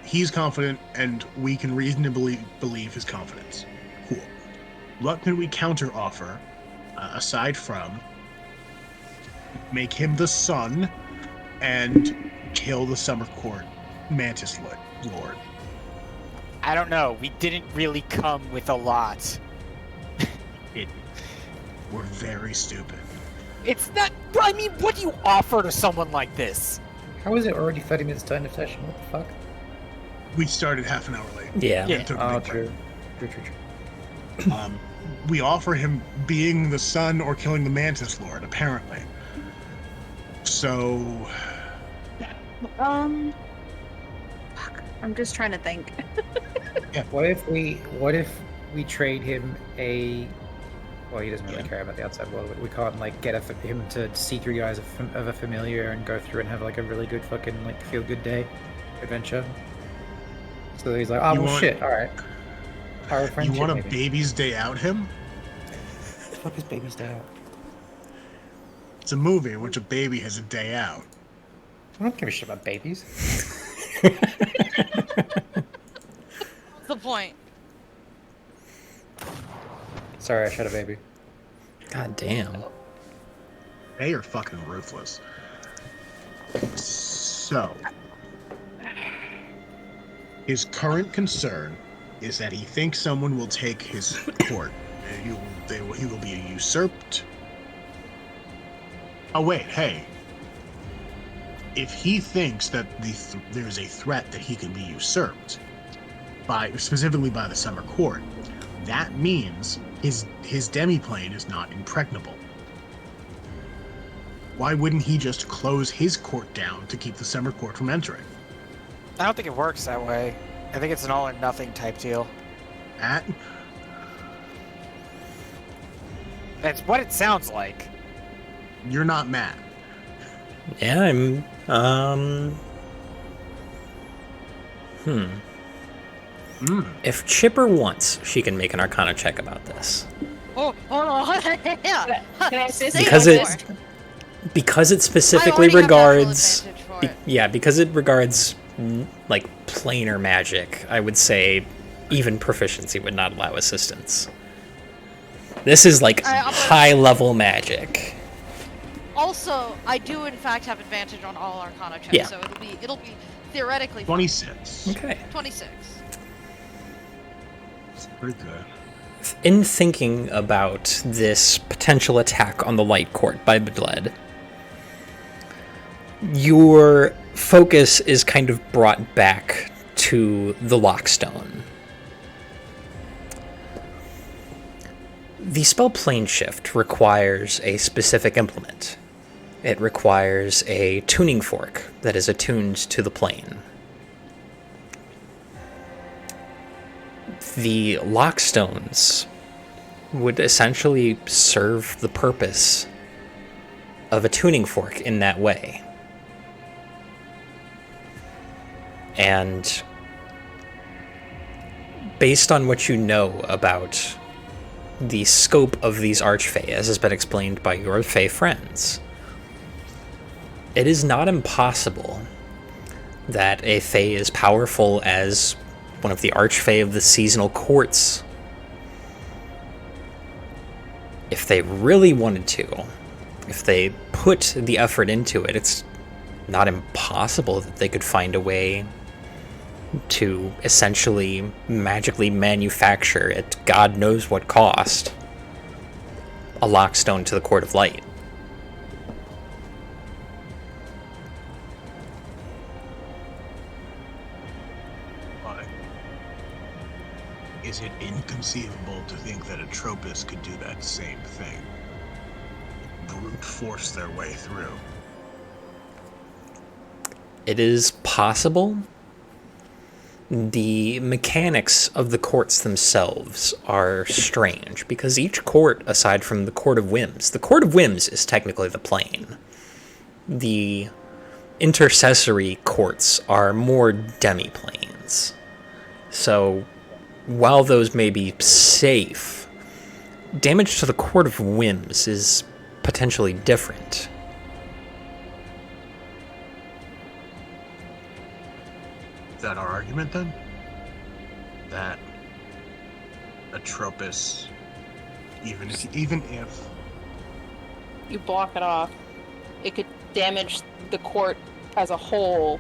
he's confident, and we can reasonably believe his confidence. Cool. What can we counter offer aside from make him the sun and kill the Summer Court Mantis Lord? I don't know. We didn't really come with a lot. We're very stupid. It's not. I mean, what do you offer to someone like this? How is it already 30 minutes time of session? What the fuck? We started half an hour late. Yeah. We took a Oh, big true. break. True. We offer him being the sun or killing the Mantis Lord, apparently. So... I'm just trying to think. What if we trade him a... Well, he doesn't really care about the outside world, but we can't, like, get him to see through the eyes of a familiar and go through and have, like, a really good fucking, like, feel-good day adventure. So he's like, shit, alright. You want a baby's day out him? What the fuck is baby's day out? It's a movie in which a baby has a day out. I don't give a shit about babies. What's the point? Sorry, I shot a baby. God damn. They are fucking ruthless. So, his current concern is that he thinks someone will take his court. He will be usurped, Oh wait, hey. If he thinks that there's a threat that he can be usurped, specifically by the Summer Court, that means his demiplane is not impregnable. Why wouldn't he just close his court down to keep the Summer Court from entering? I don't think it works that way. I think it's an all or nothing type deal. That's what it sounds like. You're not mad. Yeah, I'm. If Chipper wants, she can make an Arcana check about this. Oh, hold on. Yeah. Can I say Because it specifically regards. Because it regards like planar magic, I would say even proficiency would not allow assistance. This is like high level magic. Also, I do in fact have advantage on all Arcana checks, Yeah. so it'll be theoretically 26. Okay. 26. It's pretty good. In thinking about this potential attack on the Light Court by Bedled, your focus is kind of brought back to the Lockstone. The spell Plane Shift requires a specific implement. It requires a tuning fork that is attuned to the plane. The Lockstones would essentially serve the purpose of a tuning fork in that way. And based on what you know about the scope of these Archfey, as has been explained by your Fey friends, it is not impossible that a Fey as powerful as one of the Archfey of the seasonal courts, if they really wanted to, if they put the effort into it, it's not impossible that they could find a way to essentially magically manufacture, at God knows what cost, a lockstone to the Court of Light. But is it inconceivable to think that Atropos could do that same thing? Brute force their way through. It is possible. The mechanics of the courts themselves are strange, because each court, aside from the Court of Whims, the Court of Whims is technically the plane. The intercessory courts are more demi-planes. So, while those may be safe, damage to the Court of Whims is potentially different. Is that our argument then? That Atropos, even if You block it off, it could damage the court as a whole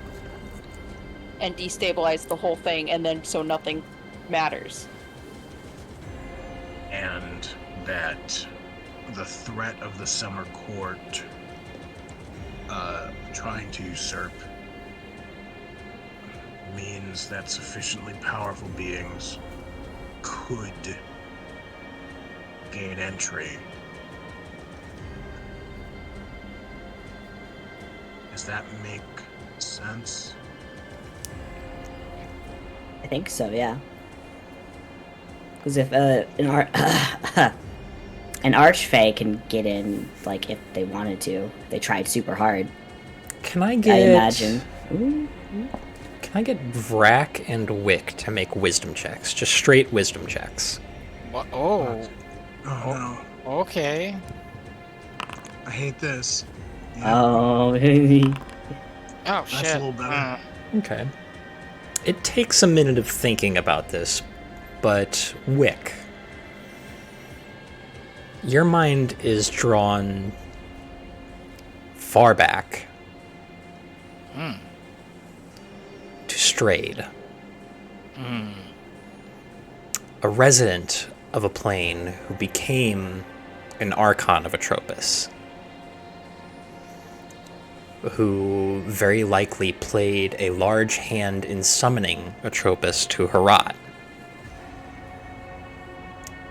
and destabilize the whole thing, and then so nothing matters. and that the threat of the Summer Court trying to usurp means that sufficiently powerful beings could gain entry. Does that make sense? I think so, yeah. Because if an Archfey can get in, like, if they wanted to, they tried super hard. Can I get... I imagine. Ooh. Can I get Vrak and Wick to make wisdom checks? Just straight wisdom checks. What? Oh no. Okay. I hate this. Oh. Oh That's shit. a little better. Okay. It takes a minute of thinking about this, but Wick, your mind is drawn far back to Strayed, a resident of a plane who became an Archon of Atropos. who very likely played a large hand in summoning Atropos to Herat.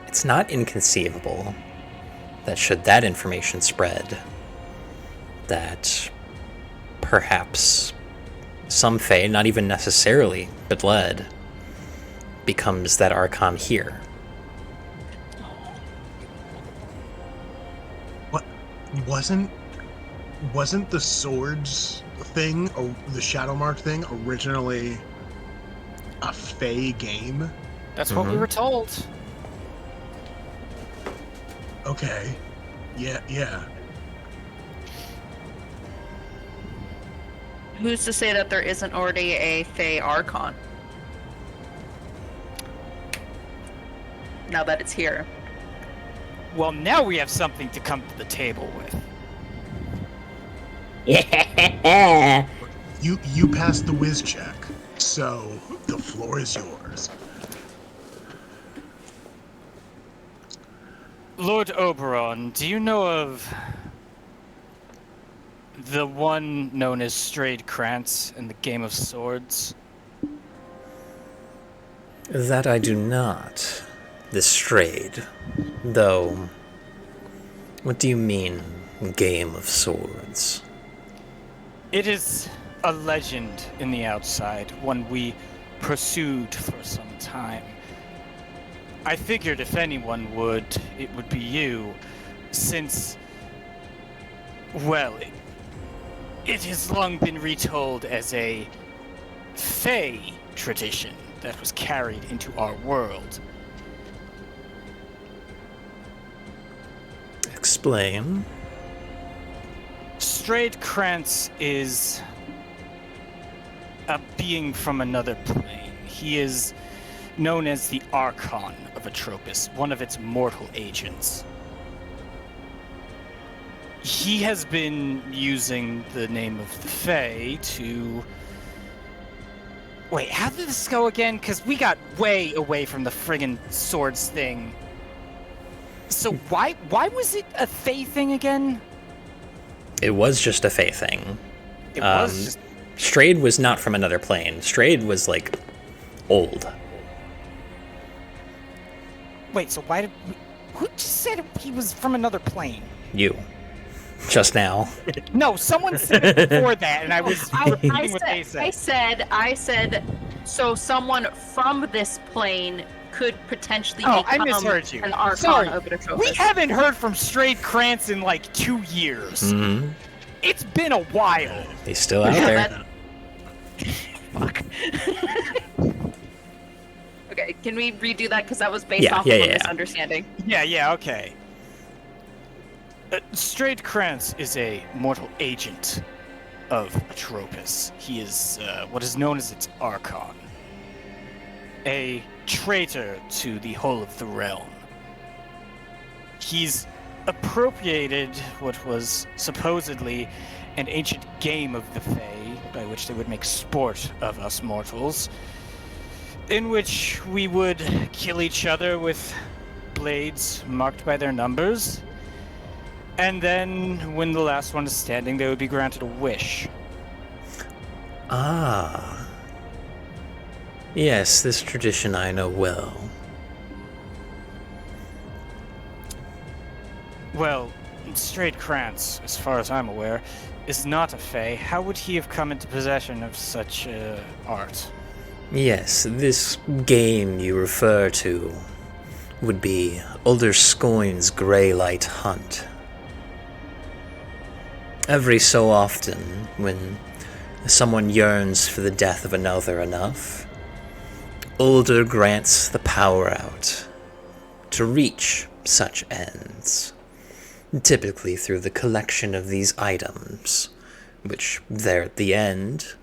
It's not inconceivable that should that information spread, that perhaps some Fae, not even necessarily Bedled, becomes that Archon here. What wasn't the swords thing, or the Shadowmark thing, originally a Fae game? That's what we were told. Okay. Yeah. Who's to say that there isn't already a Fae Archon? Now that it's here. Well, now we have something to come to the table with. Yeah. You passed the whiz check, so the floor is yours. Lord Oberon, do you know of the one known as Strayed Krantz in the Game of Swords? That I do not. The Strayed. Though, what do you mean, Game of Swords? It is a legend in the outside, one we pursued for some time. I figured if anyone would, it would be you, since, well, it has long been retold as a Fae tradition that was carried into our world. Explain. Strayed Krantz is a being from another plane. He is known as the Archon of Atropos, one of its mortal agents. He has been using the name of the Fae to... Wait, how did this go again? Because we got way away from the friggin' swords thing. So why was it a Fae thing again? It was just a Fae thing. It was just... Strayed was not from another plane. Strayed was, like, old. Wait, so why did... Who just said he was from another plane? You. Just now. No, someone said it before that, and I was repeating what they said. I said, so someone from this plane could potentially I become misheard you. an Archon Sorry, of Atropos. we haven't heard from Strayed Krantz in like 2 years. Mm-hmm. It's been a while. He's still out there. Fuck. Okay, can we redo that? Because that was based off of a misunderstanding. Yeah, okay. Strayed Krantz is a mortal agent of Atropos. He is what is known as its Archon. A traitor to the whole of the realm. He's appropriated what was supposedly an ancient game of the Fae, by which they would make sport of us mortals, in which we would kill each other with blades marked by their numbers, and then when the last one is standing, they would be granted a wish. Ah. Yes, this tradition I know well. Well, Strayed Krantz, as far as I'm aware, is not a Fae. How would he have come into possession of such art? Yes, this game you refer to would be Ulder Scoin's Greylight Hunt. Every so often, when someone yearns for the death of another enough, Ulder grants the power out to reach such ends, typically through the collection of these items, which there at the end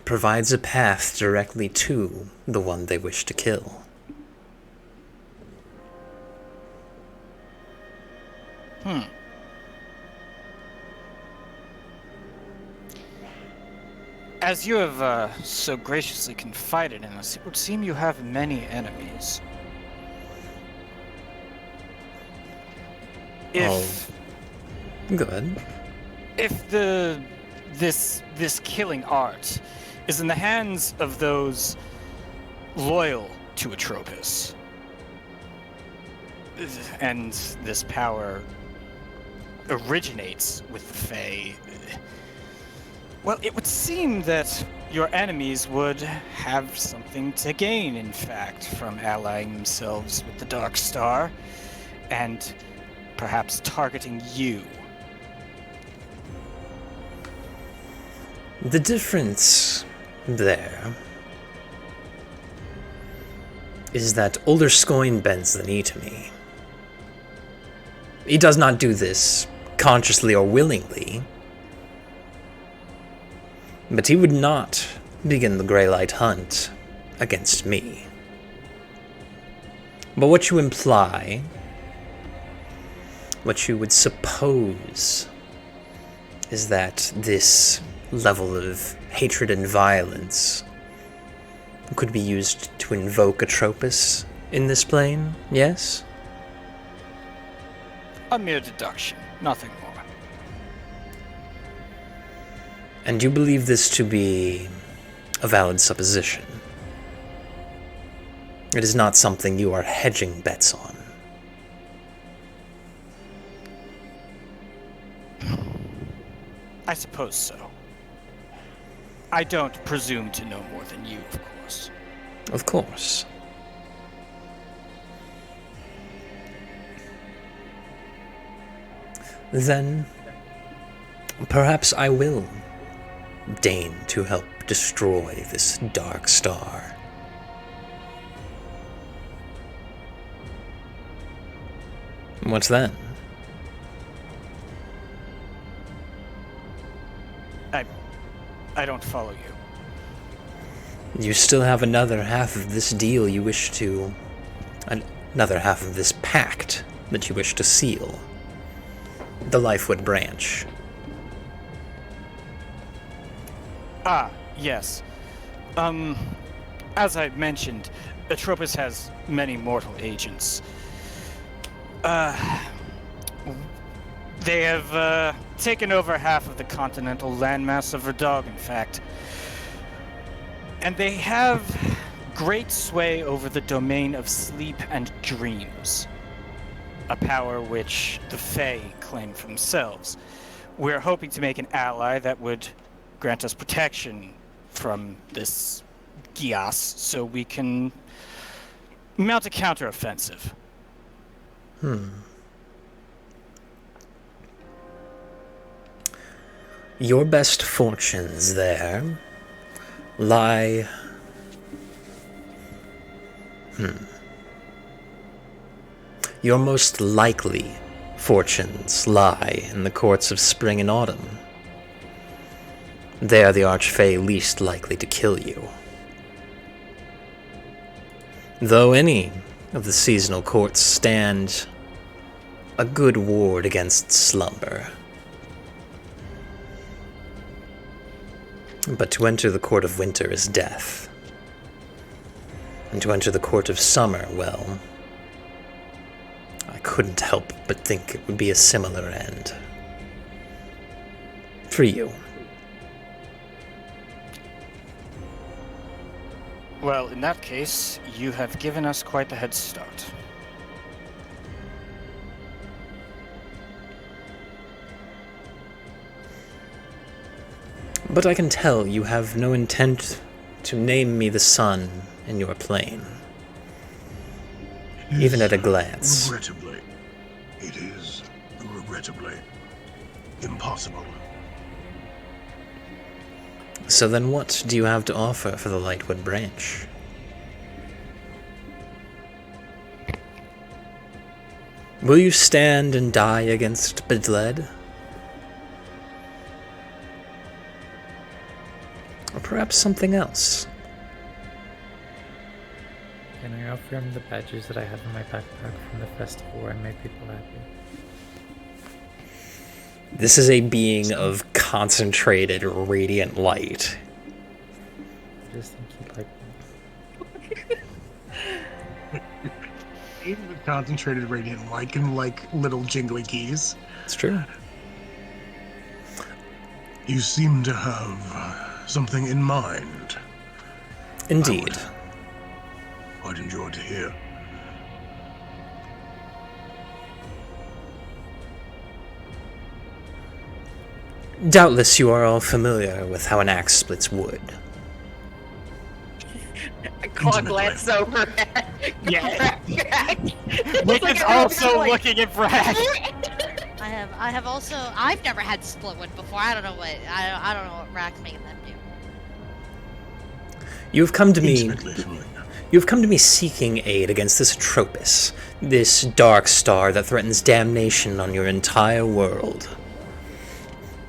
provides a path directly to the one they wish to kill. As you have so graciously confided in us, it would seem you have many enemies. Go ahead. If the this killing art is in the hands of those loyal to Atropos. And this power originates with the Fae. Well, it would seem that your enemies would have something to gain, in fact, from allying themselves with the Dark Star, and perhaps targeting you. The difference there is that Olderskoin bends the knee to me. He does not do this consciously or willingly, but he would not begin the Greylight hunt against me. But what you imply, what you would suppose, is that this level of hatred and violence could be used to invoke Atropos in this plane, yes? A mere deduction, nothing more. And you believe this to be a valid supposition? It is not something you are hedging bets on. I suppose so. I don't presume to know more than you, of course. Of course. Then, perhaps I will deign to help destroy this Dark Star. What's then? I don't follow you. You still have another half of this deal you wish to... another half of this pact that you wish to seal. The Lifewood branch. Ah, yes. As I mentioned, Atropos has many mortal agents. They have taken over half of the continental landmass of Verdog, in fact. And they have great sway over the domain of sleep and dreams. A power which the Fae claim for themselves. We're hoping to make an ally that would grant us protection from this Gias, so we can mount a counteroffensive. Your best fortunes there lie... Your most likely fortunes lie in the courts of spring and autumn. They are the Archfey least likely to kill you. Though any of the seasonal courts stand a good ward against slumber. But to enter the court of winter is death. And to enter the court of summer, well, I couldn't help but think it would be a similar end. For you. Well, in that case, you have given us quite the head start. But I can tell you have no intent to name me the sun in your plane. Even at a glance. Regrettably. It is regrettably impossible. So then what do you have to offer for the Lightwood branch? Will you stand and die against Bedled? Or perhaps something else? Can I offer him the badges that I have in my backpack from the festival where I made people happy? This is a being of concentrated radiant light. I just think he'd like me. Even the concentrated radiant light can like little jingly keys. It's true. You seem to have something in mind. Indeed. I'd enjoy to hear. Doubtless you are all familiar with how an axe splits wood. Claw glance over at Yeah. Brack. Wick is also looking at Brack. I have also. I've never had split wood before. I don't know what. I don't know what Rack's making them do. You've come to me. Intimately familiar. You've come to me seeking aid against this Atropus, this dark star that threatens damnation on your entire world.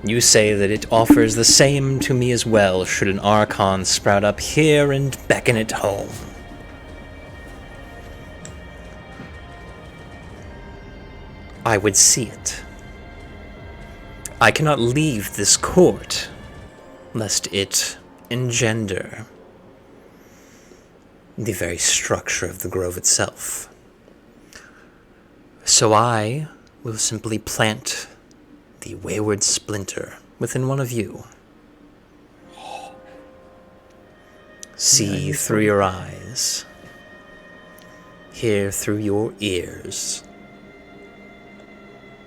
You say that it offers the same to me as well should an Archon sprout up here and beckon it home. I would see it. I cannot leave this court, lest it engender the very structure of the grove itself. So I will simply plant the wayward splinter within one of you. See through your eyes, hear through your ears,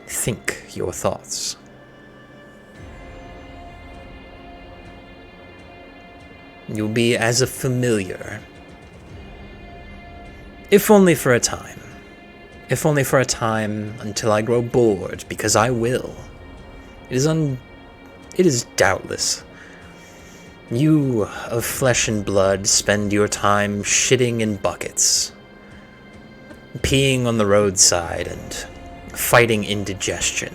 think your thoughts. You'll be as a familiar, if only for a time. If only for a time until I grow bored, because I will. It is doubtless. You of flesh and blood spend your time shitting in buckets, peeing on the roadside, and fighting indigestion.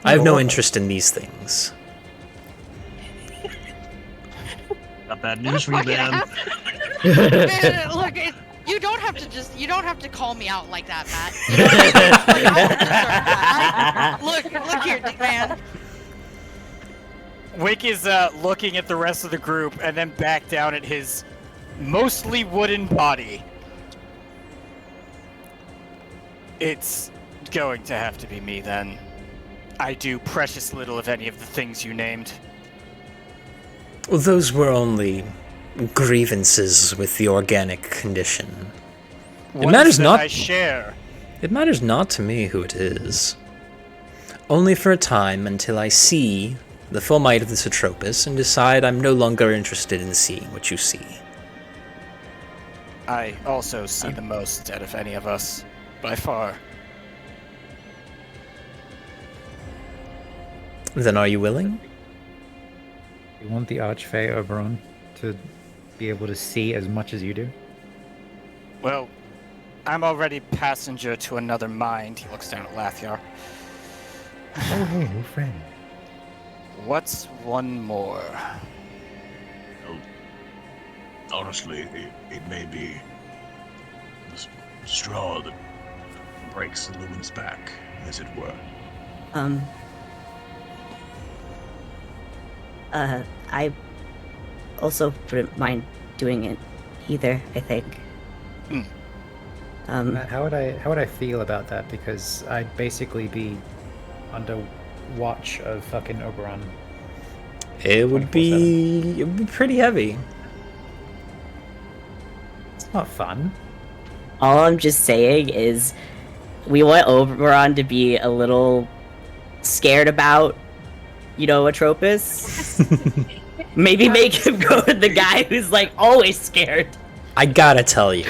I have no interest in these things. Got bad news for you, man. Man, look, you don't have to call me out like that, Matt. Look here, man. Wick is looking at the rest of the group and then back down at his mostly wooden body. It's going to have to be me then. I do precious little of any of the things you named. Well, those were only grievances with the organic condition. Ones matters that not- I share. It matters not to me who it is. Only for a time until I see the full might of this Atropus and decide I'm no longer interested in seeing what you see. I also see the most out of any of us, by far. Then are you willing? You want the Archfey Oberon to be able to see as much as you do? Well, I'm already passenger to another mind. He looks down at Lathyar. Oh, hey, new friend. What's one more? Honestly, it may be the straw that breaks the lumen's back, as it were. I also wouldn't mind doing it either, I think. Matt, how would I feel about that? Because I'd basically be under watch of fucking Oberon. It would be pretty heavy. It's not fun. All I'm just saying is we want Oberon to be a little scared about, Atropus. Maybe make him go with the guy who's, always scared. I gotta tell you.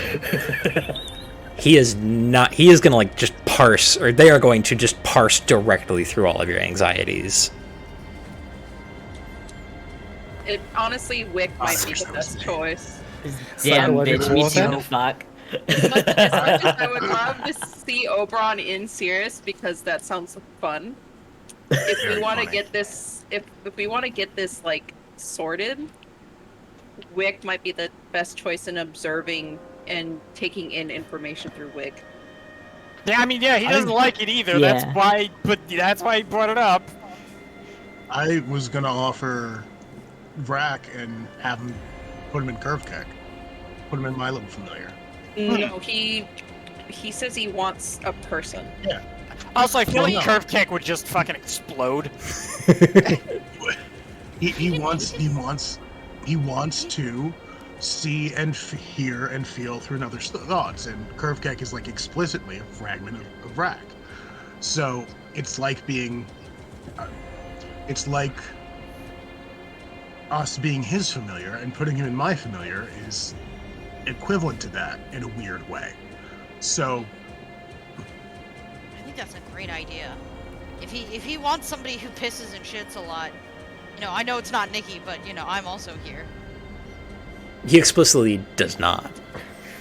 He is gonna, just parse, or they are going to just parse directly through all of your anxieties. Honestly, Wick might be the best choice. Damn, bitch, me warfare? too, fuck. As much as I would love to see Oberon in Sirius because that sounds fun. If we want to get this, if we want to get this sorted, Wick might be the best choice in observing and taking in information through Wick. Yeah, he doesn't like it either. Yeah. That's why he brought it up. I was gonna offer Vrack and have him put him in Curve Kek. Put him in my little familiar. No, he says he wants a person. Yeah. Also, I feel like No. Curve Kick would just fucking explode. He wants to see and hear and feel through another's thoughts, and Curve Kick is like explicitly a fragment of Vrak. So it's like being, it's like us being his familiar and putting him in my familiar is equivalent to that in a weird way. So I think that's a great idea. If he wants somebody who pisses and shits a lot, you know, I know it's not Nikki, but you know, I'm also here. He explicitly does not.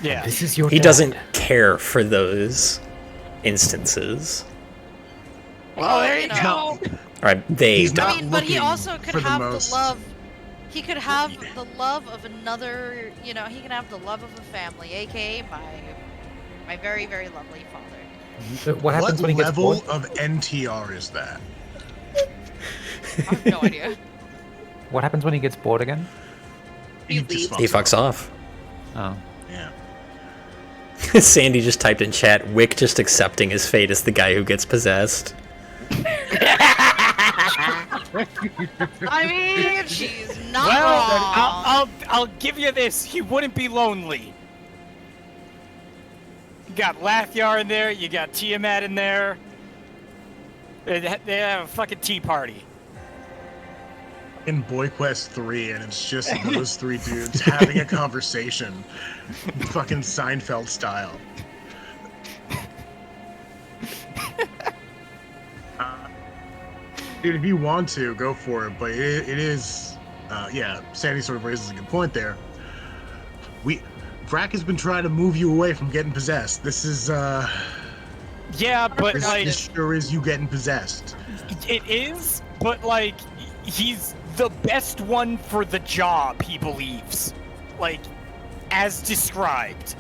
Yeah. This is your He dad. doesn't care for those instances. Well, there you know. go. All right, they He's don't. not I mean, but he looking also could for the have most- the love. He could have the love of another. You know, he can have the love of a family, aka my very very lovely father. So what happens when he gets level bored? of NTR is that? I have no idea. What happens when he gets bored again? He just leaves. He fucks off. Oh. Yeah. Sandy just typed in chat, Wick just accepting his fate as the guy who gets possessed. I mean, she's not Well, wrong. I'll give you this. He wouldn't be lonely. You got Lathyar in there. You got Tiamat in there. They have a fucking tea party. In Boy Quest 3, and it's just those three dudes having a conversation, fucking Seinfeld style. Dude, if you want to, go for it, but it is, yeah, Sandy sort of raises a good point there. Vrak has been trying to move you away from getting possessed. This is, Yeah, but like this sure is you getting possessed. it is, but like he's the best one for the job. He believes, like as described.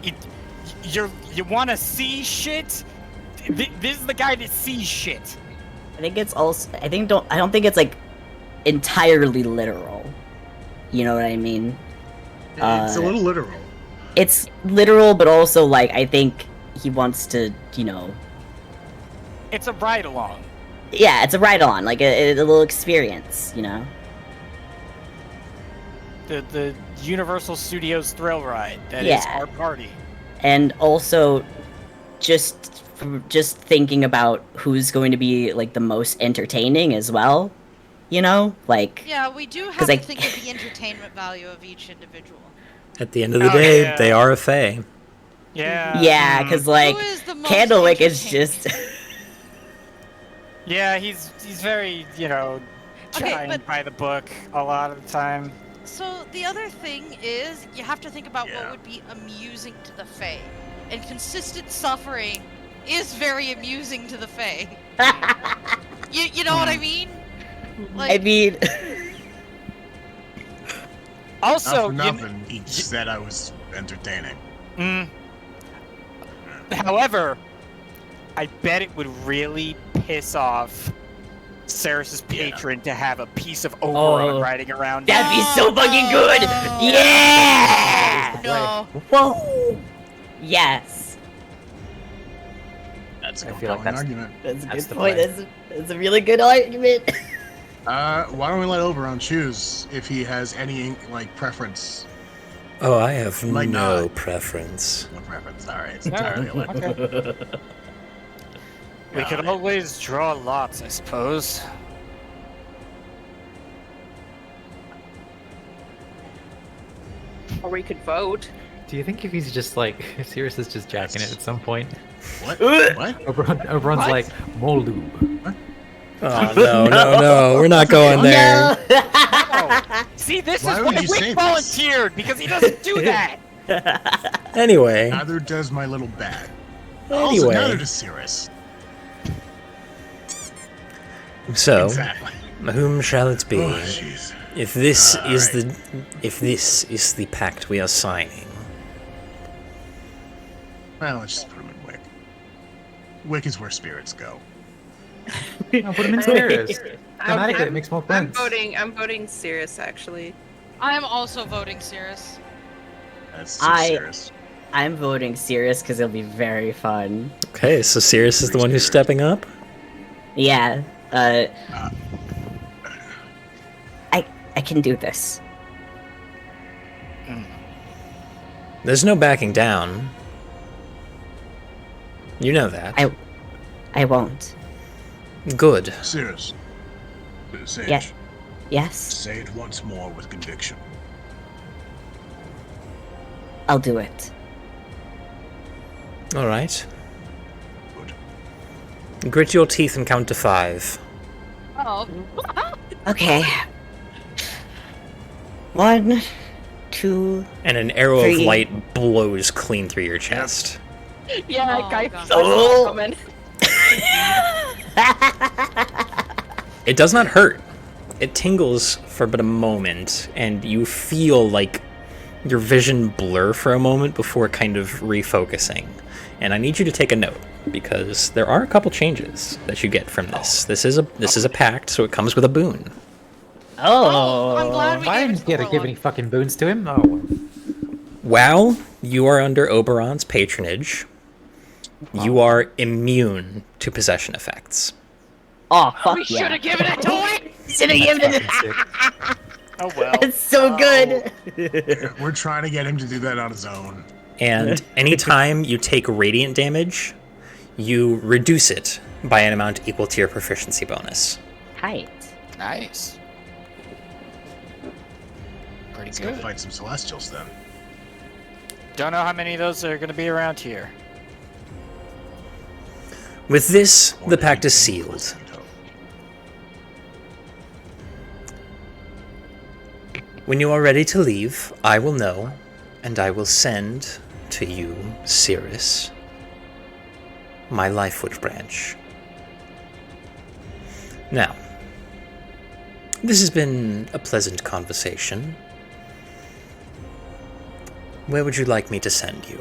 You want to see shit. This is the guy that sees shit. I think it's also. I don't think it's like entirely literal. You know what I mean? It's a little literal. It's literal, but also like I think he wants to, you know. It's a ride along. Yeah, it's a ride-on, like a little experience, you know. The Universal Studios thrill ride that is Yeah. our party. And also, just thinking about who's going to be like the most entertaining as well, you know, like. Yeah, we do have 'Cause to I- think of the entertainment value of each individual. At the end of the Oh, day, yeah. they are a fae. Yeah. Yeah, because like Who is the most Candlewick is entertaining? just. Yeah, he's very, you know, Okay, trying but- by the book a lot of the time. So the other thing is, you have to think about Yeah. what would be amusing to the Fae, and consistent suffering is very amusing to the Fae. You know what I mean? Like, I mean, Also, Not you for nothing, he said I was entertaining. However, I bet it would really piss off Ceres's patron to have a piece of Oberon Oh. riding around. that'd be so fucking good. no. Yeah. no. Whoa. Yes. That's a I feel like compelling that's- argument. That's a That's good the point. play. That's a really good argument. Why don't we let Oberon choose if he has any like preference? Oh, I have Might no not. preference. No preference. All right, it's entirely elective. We could always draw lots, I suppose. Or we could vote. Do you think if he's just like, if Sirius is just jacking it at some point, What? What? Oberon's What? like, Moldu. Oh, no, we're not going there. Oh, see, this Why is would why you say Wick this? volunteered, because he doesn't do that. Anyway, Neither does my little bat. Also, neither anyway, does Cirrus. so Exactly. whom shall it be? Oh, jeez. If this is Alright. if this is the pact we are signing, Well, let's just put him in Wick. Wick is where spirits go. No, put him in Sirius. I'm- Thematically, it makes more I'm sense. I'm voting Sirius actually. I am also voting Cirrus. That's I- Cirrus. I'm voting Sirius because it'll be very fun. Okay, so Sirius is the one who's stepping up? Yeah. I can do this. There's no backing down. You know that. I won't. Good. Sirius. Sage. Yeah. Yes. Say it once more with conviction. I'll do it. All right. Good. Grit your teeth and count to 5. Oh. Okay. 1, 2. And an arrow of 3. light blows clean through your chest. Yeah, Oh, guy God. saw it coming. It does not hurt. It tingles for but a moment, and you feel like your vision blur for a moment before kind of refocusing. And I need you to take a note, because there are a couple changes that you get from this. This is a pact, so it comes with a boon. Oh. I'm glad we I gave it didn't to get to give Warlock. any fucking boons to him. Oh, While you are under Oberon's patronage, you are immune to possession effects. Oh, fuck We should yeah. have given it to him. Should have given it. Oh well. It's so good. We're trying to get him to do that on his own. And anytime you take radiant damage, you reduce it by an amount equal to your proficiency bonus. Tight. Nice. Pretty Let's go good. fight some Celestials then. Don't know how many of those are going to be around here. With this, the pact is sealed. When you are ready to leave, I will know, and I will send to you, Cirrus, my Lifewood branch. Now, this has been a pleasant conversation. Where would you like me to send you?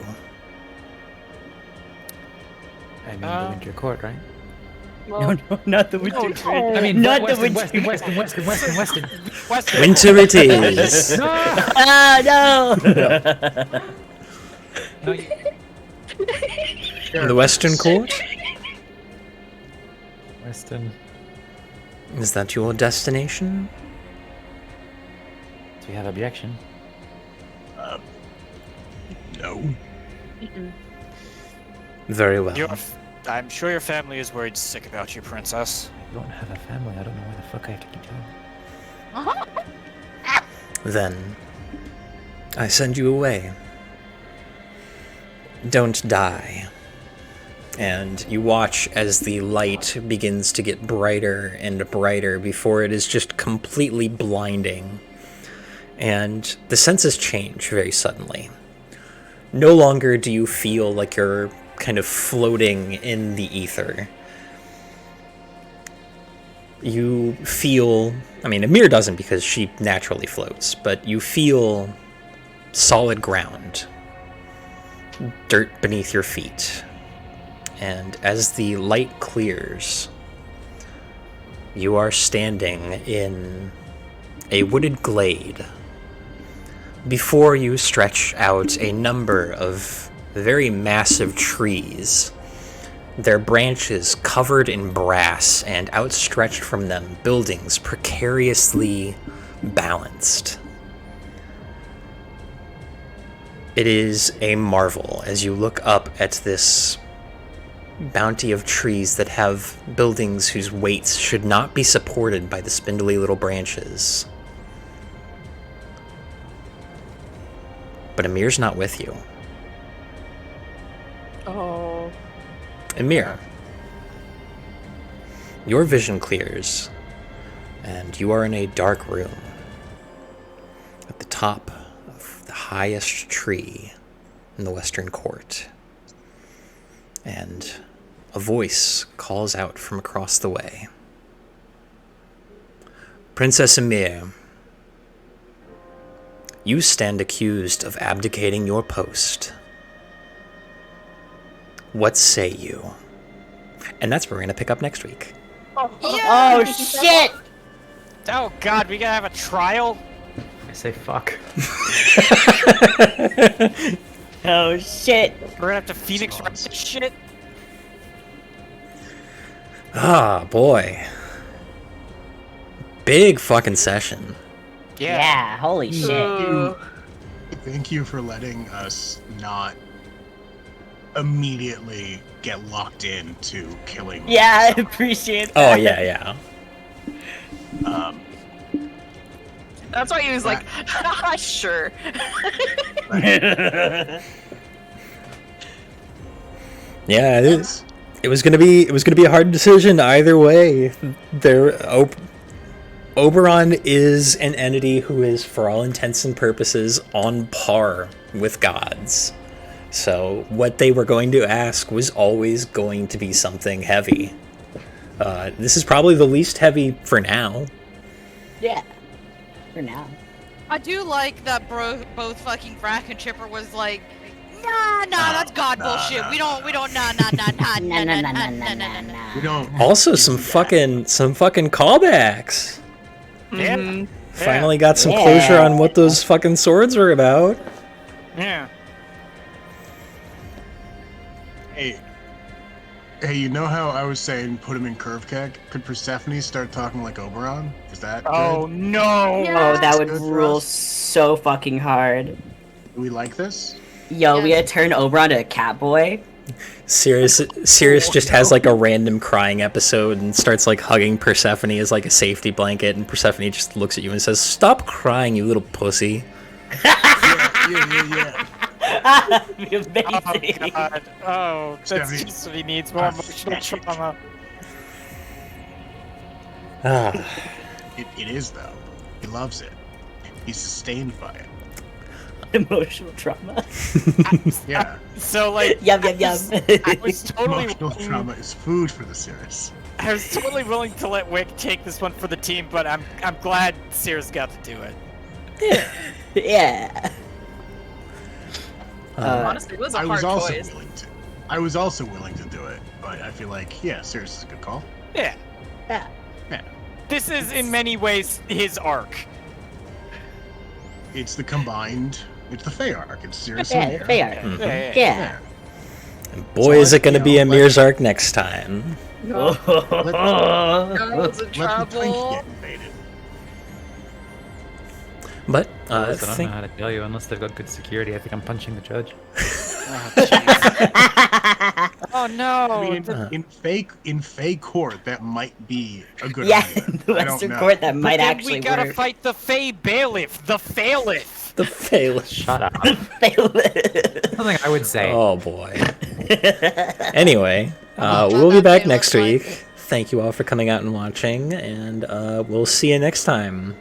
I mean, the Winter Court, right? No, not the Winter I mean, Not the Weston. Winter it is! Ah, no! No, you- The Western Court? Weston. Is that your destination? Do you have objection? No. Very well. I'm sure your family is worried sick about you, princess. I don't have a family. I don't know why the fuck I have to keep going. Then, I send you away. Don't die. And you watch as the light begins to get brighter and brighter before it is just completely blinding. And the senses change very suddenly. No longer do you feel like you're kind of floating in the ether. You feel, I mean, Amir doesn't because she naturally floats, but you feel solid ground, dirt beneath your feet. And as the light clears, you are standing in a wooded glade. Before you stretch out a number of very massive trees, their branches covered in brass, and outstretched from them buildings precariously balanced. It is a marvel as you look up at this bounty of trees that have buildings whose weights should not be supported by the spindly little branches. But Amir's not with you. Oh. Amir, your vision clears, and you are in a dark room at the top of the highest tree in the Western Court. And a voice calls out from across the way. Princess Amir, you stand accused of abdicating your post. What say you? And that's where we're going to pick up next week. Oh, shit! Oh god, we gotta have a trial? I say fuck. Oh shit! We're gonna have to Phoenix write this shit. Ah, boy. Big fucking session. Yeah, holy shit. Thank you for letting us not immediately get locked into killing. Yeah, I appreciate Oh, that. yeah. That's why he was like, sure. Yeah, it was gonna be a hard decision either way. Oberon is an entity who is, for all intents and purposes, on par with gods. So what they were going to ask was always going to be something heavy. This is probably the least heavy for now. Yeah. For now. I do like that both fucking Frack and Chipper was like, nah, that's God bullshit. We don't, nah. We don't. Also, some fucking callbacks. Yeah. Finally got some closure on what those fucking swords are about. Yeah. Hey, you know how I was saying put him in curve keg? Could Persephone start talking like Oberon? Is that Oh good? no! Oh, that would Good for rule us. so fucking hard. Do we like this? Yo, we Yes. gotta turn Oberon to a cat boy. Sirius just has like a random crying episode and starts like hugging Persephone as like a safety blanket, and Persephone just looks at you and says, "Stop crying, you little pussy." Yeah. Amazing. Oh god! Oh, that's Stephanie. just what he needs, more emotional trauma. Ah, It is though. He loves it. He's sustained by it. Emotional trauma. Yeah. So like, Yum. I was totally Emotional willing, trauma is food for the Cirrus. I was totally willing to let Wick take this one for the team, but I'm glad Sears got to do it. Yeah. Honestly, it was a I was hard also choice. willing to. I was also willing to do it, but I feel like Cirrus is a good call. Yeah. Yeah. Yeah. This is in many ways his arc. It's the combined. It's the Fey arc. It's Cirrus Yeah, and the Mira. Fey arc. Mhm. Yeah. Yeah. And boy, is it going to be a Mir's arc next time. Girls in Let the Twinkie trouble. get invaded. But I don't know how to tell you unless they've got good security. I think I'm punching the judge. Oh no! I mean, in Fey court, that might be a good Yeah, argument. in the I don't Western know. court that might Then actually we gotta work. fight the Fey bailiff, the Failith. the fail. Shut up. Fail. Something I would say. Oh boy. Anyway, we'll be back next week. Thank you all for coming out and watching, and we'll see you next time.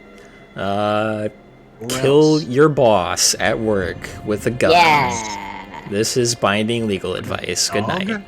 Kill your boss at work with a gun. Yeah. This is binding legal advice. Good night. Dog